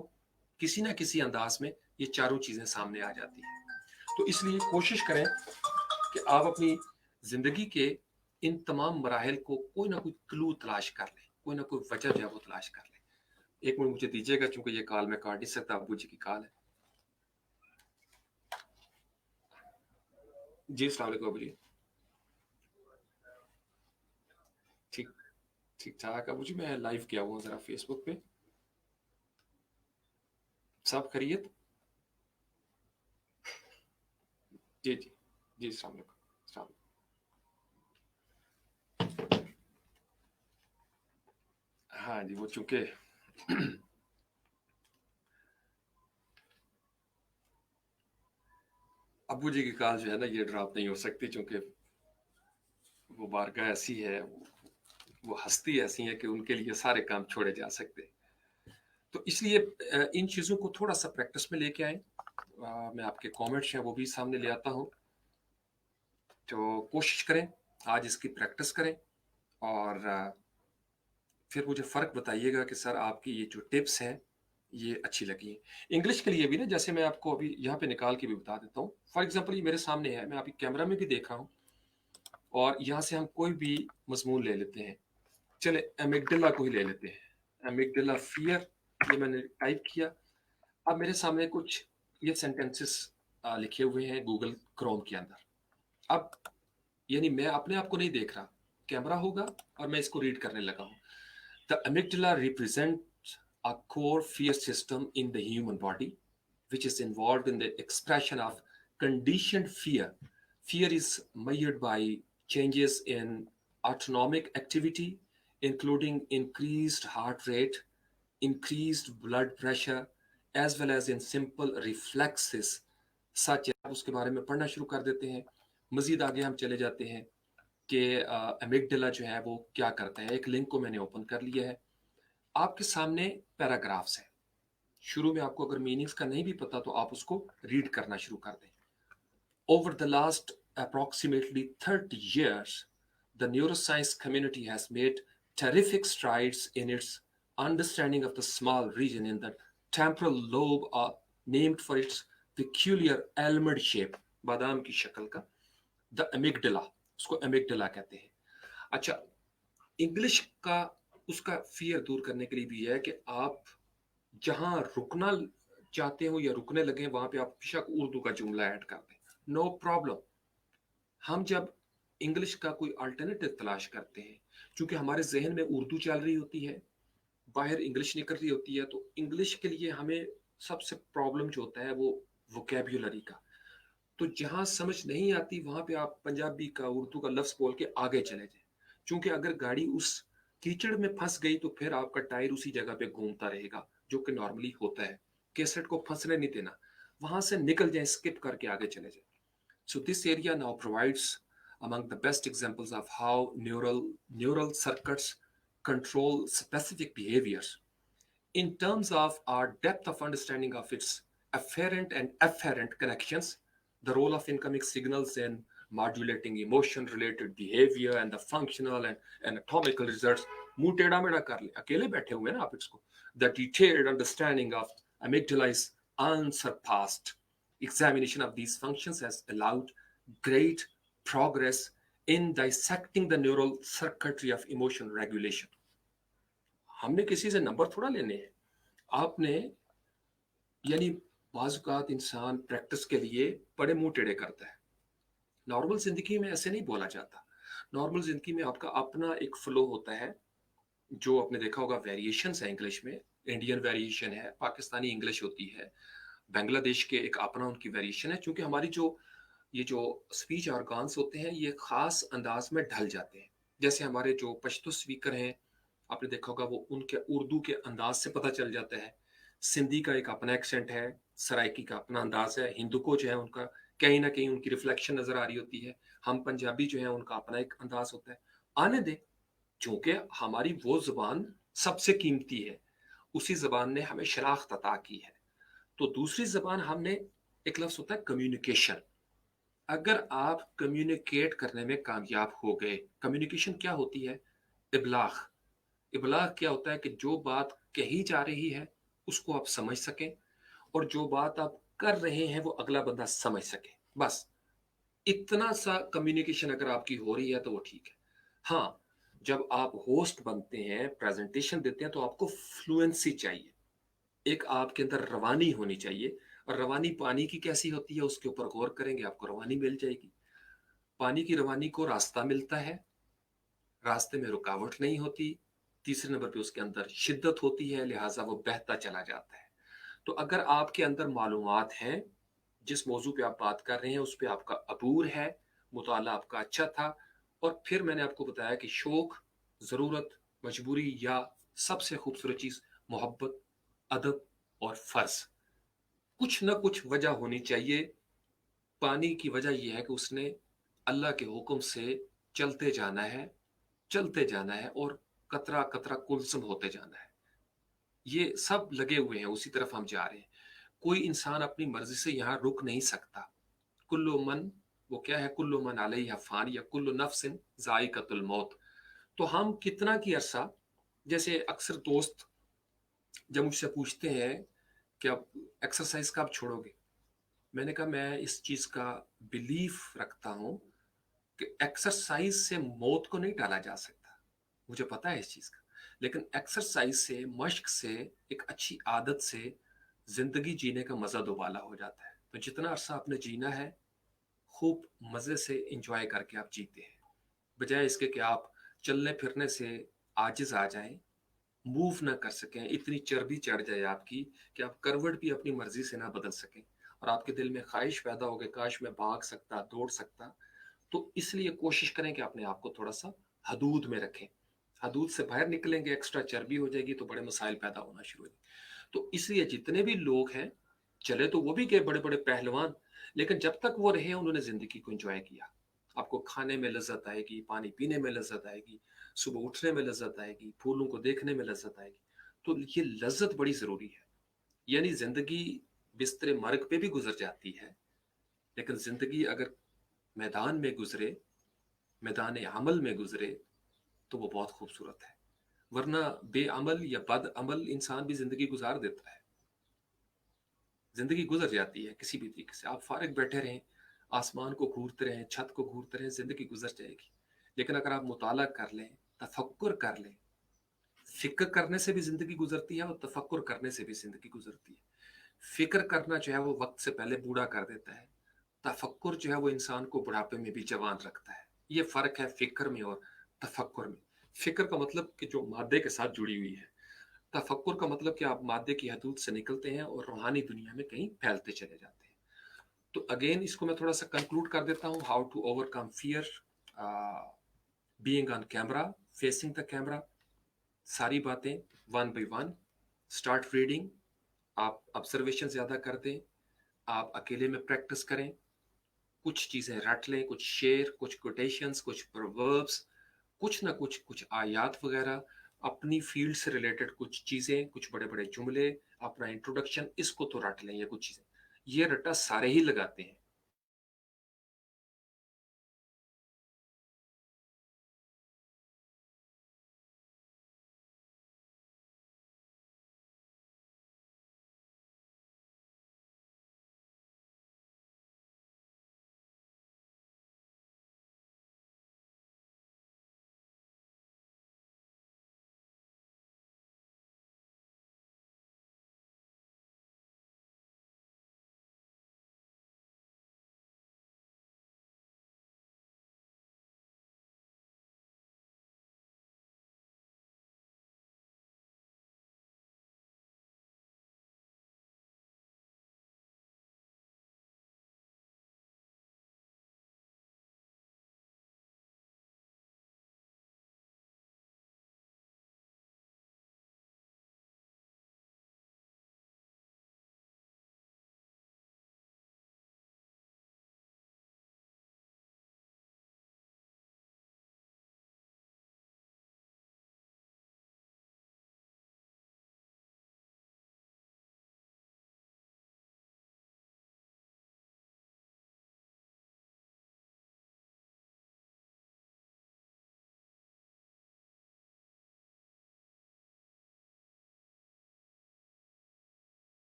Speaker 1: किसी न किसी अंदाज़ में ये चारों चीज़ें सामने आ जाती हैं। तो इसलिए कोशिश करें कि आप अपनी ज़िंदगी के इन तमाम मराहिल को कोई ना कोई क्लू तलाश कर लें, कोई ना कोई वजह जो है वो तलाश कर लें। 1 मिनट मुझे दीजिएगा चूँकि ये कॉल मैं काट नहीं सकता, अब्बू जी की कॉल है। जी, अस्सलाम वालेकुम अब्बू जी। ठीक ठीक-ठाक अब्बू जी, मैं लाइव किया हुआ हूँ ज़रा फ़ेसबुक पे। सब खैरियत? जी, जी। जी, अस्सलाम वालेकुम। अस्सलाम हाँ जी, वो चूँकि अब्बू जी की कॉल जो है ना ये ड्रॉप नहीं हो सकती चूँकि वो बारगाह ऐसी है, वो हस्ती ऐसी है कि उनके लिए सारे काम छोड़े जा सकते हैं। तो इसलिए इन चीज़ों को थोड़ा-सा प्रैक्टिस में लेके आएँ। मैं आपके कमेंट्स हैं वो भी सामने ले आता हूँ। तो कोशिश करें, आज इसकी प्रैक्टिस करें और फिर मुझे फ़र्क बताइएगा कि सर आपकी ये जो टिप्स हैं, ये अच्छी लगी हैं। इंग्लिश के लिए भी ना जैसे मैं आपको अभी यहाँ पे निकाल के भी बता देता हूँ। फॉर एग्ज़ाम्पल ये मेरे सामने है, मैं अभी कैमरा में भी देख रहा हूँ और यहाँ से हम कोई भी मज़मून ले लेते हैं। चलें एमिगडाला को ही ले लेते हैं। एमिगडाला फ़ियर ये मैंने टाइप किया। अब मेरे सामने कुछ ये सेंटेंसेस लिखे हुए हैं गूगल क्रोम के अंदर। अब यानी मैं अपने आप को नहीं देख रहा, कैमरा होगा और मैं इसको रीड करने लगा हूँ। The amygdala represents a core fear system in the human body, which is involved in the expression of conditioned fear. Fear is measured by changes in autonomic activity, including increased heart rate, increased blood pressure, as well as in simple reflexes such as उसके बारे में पढ़ना शुरू कर देते हैं। मज़ीद आगे हम चले जाते हैं कि एमिगडाला जो है वो क्या करता है। एक लिंक को मैंने ओपन कर लिया है। आपके सामने पैराग्राफ्स हैं। शुरू में आपको अगर मीनिंग्स का नहीं भी पता तो आप उसको रीड करना शुरू कर दें। Over the last approximately 30 years, the neuroscience community has made terrific strides in its understanding of the small region in the temporal lobe named for its peculiar almond shape, बादाम की शक्ल का, the amygdala, उसको amygdala कहते हैं। अच्छा, English का उसका फियर दूर करने के लिए भी है कि आप जहां रुकना चाहते हो या रुकने लगे वहां पे आप बेशक उर्दू का जुमला ऐड कर दें, नो प्रॉब्लम। हम जब इंग्लिश का कोई अल्टरनेटिव तलाश करते हैं, क्योंकि हमारे जहन में उर्दू चल रही होती है, बाहर इंग्लिश निकल रही होती है, तो इंग्लिश के लिए हमें सबसे प्रॉब्लम जो होता है वो वोकेब्युलरी का। तो जहां समझ नहीं आती वहां पे आप पंजाबी का उर्दू का लफ्ज बोल के आगे चले जाएं, क्योंकि अगर गाड़ी उस कीचड़ में फंस गई तो फिर आपका टायर उसी जगह पे घूमता रहेगा, जो कि नॉर्मली होता है। कैसेट को फंसने नहीं देना, वहां से निकल जाए, स्किप करके आगे चले जाए। So this area now provides among the best examples of how neural circuits control specific behaviors. In terms of our depth of understanding of its afferent and afferent connections, the role of incoming signals in modulating emotion related behavior and the functional and anatomical results, मुंह टेढ़ा मेढ़ा कर ले, अकेले बैठे हुए ना आप इसको, the detailed understanding of amygdala's unsurpassed examination of these functions has allowed great progress in dissecting the neural circuitry of emotion regulation. हमने किसी से नंबर थोड़ा लेने हैं, आपने यानी बाज़ औक़ात इंसान प्रैक्टिस के लिए बड़े मुँह टेढ़े करता है। नॉर्मल ज़िंदगी में ऐसे नहीं बोला जाता। नॉर्मल ज़िंदगी में आपका अपना एक फ्लो होता है, जो आपने देखा होगा वेरिएशंस हैं इंग्लिश में, इंडियन वेरिएशन है, पाकिस्तानी इंग्लिश होती है, बांग्लादेश के एक अपना उनकी वेरिएशन है, क्योंकि हमारी ये जो स्पीच ऑर्गन्स होते हैं, ये ख़ास अंदाज़ में ढल जाते हैं। जैसे हमारे जो पश्तो स्पीकर हैं, आपने देखा होगा वो उनके उर्दू के अंदाज़ से पता चल जाता है। सिंधी का एक अपना एक्सेंट है, सराइकी का अपना अंदाज़ है, हिंदुको जो है उनका कहीं न कहीं उनकी रिफ्लेक्शन नज़र आ रही होती है। हम पंजाबी जो है उनका अपना एक अंदाज़ होता है। आने दें, चूँकि हमारी वो ज़ुबान सबसे कीमती है, उसी ज़बान ने हमें शनाख्त अता की है। तो दूसरी ज़बान हमने एक लफ्ज़ होता है कम्युनिकेशन। अगर आप कम्युनिकेट करने में कामयाब हो गए, कम्युनिकेशन क्या होती है? इब्लाग़। इब्लाग़ क्या होता है कि जो बात कही जा रही है, उसको आप समझ सकें और जो बात आप कर रहे हैं, वो अगला बंदा समझ सके। बस इतना सा कम्युनिकेशन अगर आपकी हो रही है, तो वो ठीक है। हाँ, जब आप होस्ट बनते हैं, प्रेज़ेंटेशन देते हैं, तो आपको फ्लुएंसी चाहिए। एक आपके अंदर रवानी होनी चाहिए और रवानी पानी की कैसी होती है, उसके ऊपर गौर करेंगे, आपको रवानी मिल जाएगी। पानी की रवानी को रास्ता मिलता है, रास्ते में रुकावट नहीं होती। तीसरे नंबर पे उसके अंदर शिद्दत होती है, लिहाज़ा वो बहता चला जाता है। तो अगर आपके अंदर मालूमात हैं, जिस मौज़ू पे आप बात कर रहे हैं, उस पे आपका अबूर है, मुताला आपका अच्छा था और फिर मैंने आपको बताया कि शौक, ज़रूरत, मजबूरी या सबसे खूबसूरत चीज़ मोहब्बत, अदब और फ़र्ज़। कुछ न कुछ वजह होनी चाहिए। पानी की वजह ये है कि उसने अल्लाह के हुक्म से चलते जाना है और कतरा-कतरा कुल्सुम होते जाना है। ये सब लगे हुए हैं, उसी तरफ हम जा रहे हैं। कोई इंसान अपनी मर्ज़ी से यहाँ रुक नहीं सकता। कुल्लु मन वो क्या है? कुल्लु मन अलैहा फ़ान या कुल्लु नफ्सिन ज़ाइक़तुल मौत। तो हम कितना की अरसा, जैसे अक्सर दोस्त जब मुझसे पूछते हैं कि आप एक्सरसाइज़ कब छोड़ोगे? मैंने कहा मैं इस चीज़ का बिलीफ रखता हूँ कि एक्सरसाइज़ से मौत को नहीं टाला जा सकता। मुझे पता है इस चीज़ का। लेकिन एक्सरसाइज़ से, मश्क से, एक अच्छी आदत से ज़िंदगी जीने का मज़ा दोबाला हो जाता है। तो जितना अरसा आपने जीना है, खूब मज़े से एन्जॉय करके आप जीते हैं। बजाय इसके कि आप चलने-फिरने से आजिज़ आ जाएँ, मूव ना कर सकें, इतनी चर्बी चढ़ जाए आपकी कि आप करवट भी अपनी मर्ज़ी से ना बदल सकें और आपके दिल में ख़्वाहिश पैदा हो कि काश मैं भाग सकता, दौड़ सकता। तो इसलिए कोशिश करें कि अपने आप को थोड़ा-सा हदूद में रखें। हदूद से बाहर निकलेंगे, एक्स्ट्रा चर्बी हो जाएगी तो बड़े मसाइल पैदा होना शुरू हो जाएंगे। तो इसलिए जितने भी लोग हैं, चले तो वो भी गए बड़े-बड़े पहलवान, लेकिन जब तक वो रहे उन्होंने ज़िंदगी को एन्जॉय किया। आपको खाने में लज़्ज़त आएगी, पानी पीने में लज़्ज़त आएगी, सुबह उठने में लज़्ज़त आएगी, फूलों को देखने में लज़्ज़त आएगी। तो ये लज़्ज़त बड़ी ज़रूरी है। यानी ज़िंदगी बिस्तर मर्ग पे भी गुज़र जाती है, लेकिन ज़िंदगी अगर मैदान में गुज़रे, मैदान अमल में गुज़रे, तो वो बहुत खूबसूरत है। वरना बेअमल या बदअमल इंसान भी ज़िंदगी गुज़ार देता है। ज़िंदगी गुज़र जाती है किसी भी तरीके से। आप फ़ारिग बैठे रहें, आसमान को घूरते रहें, छत को घूरते रहें, ज़िंदगी गुज़र जाएगी। लेकिन अगर आप मुताला कर लें, तफ़क्कुर कर लें, फ़िक्र करने से भी ज़िंदगी गुज़रती है और तफ़क्कुर करने से भी ज़िंदगी गुज़रती है। फ़िक्र करना जो है वो वक़्त से पहले बूढ़ा कर देता है। तफ़क्कुर जो है वो इंसान को बुढ़ापे में भी जवान रखता है। ये फ़र्क है फ़िक्र में और तफ़क्कुर में। फ़िक्र का मतलब कि जो मादे के साथ जुड़ी हुई है। तफ़क्कुर का मतलब कि आप मादे की हदूद से निकलते हैं और रूहानी दुनिया में कहीं फैलते चले जाते हैं। तो अगेन इसको मैं थोड़ा-सा कंक्लूड कर देता हूँ, how to overcome fear, being on camera, facing the camera, सारी बातें one by one, start reading, आप ऑब्जर्वेशन ज़्यादा कर दें, आप अकेले में प्रैक्टिस करें, कुछ चीज़ें रट लें, कुछ शेर, कुछ कोटेशंस, कुछ प्रोवर्ब्स, कुछ ना कुछ, कुछ आयात वगैरह, अपनी फ़ील्ड से रिलेटेड कुछ चीज़ें, कुछ बड़े-बड़े जुमले, अपना इंट्रोडक्शन, इसको तो रट लें ये कुछ चीज़ें। ये रट्टा सारे ही लगाते हैं।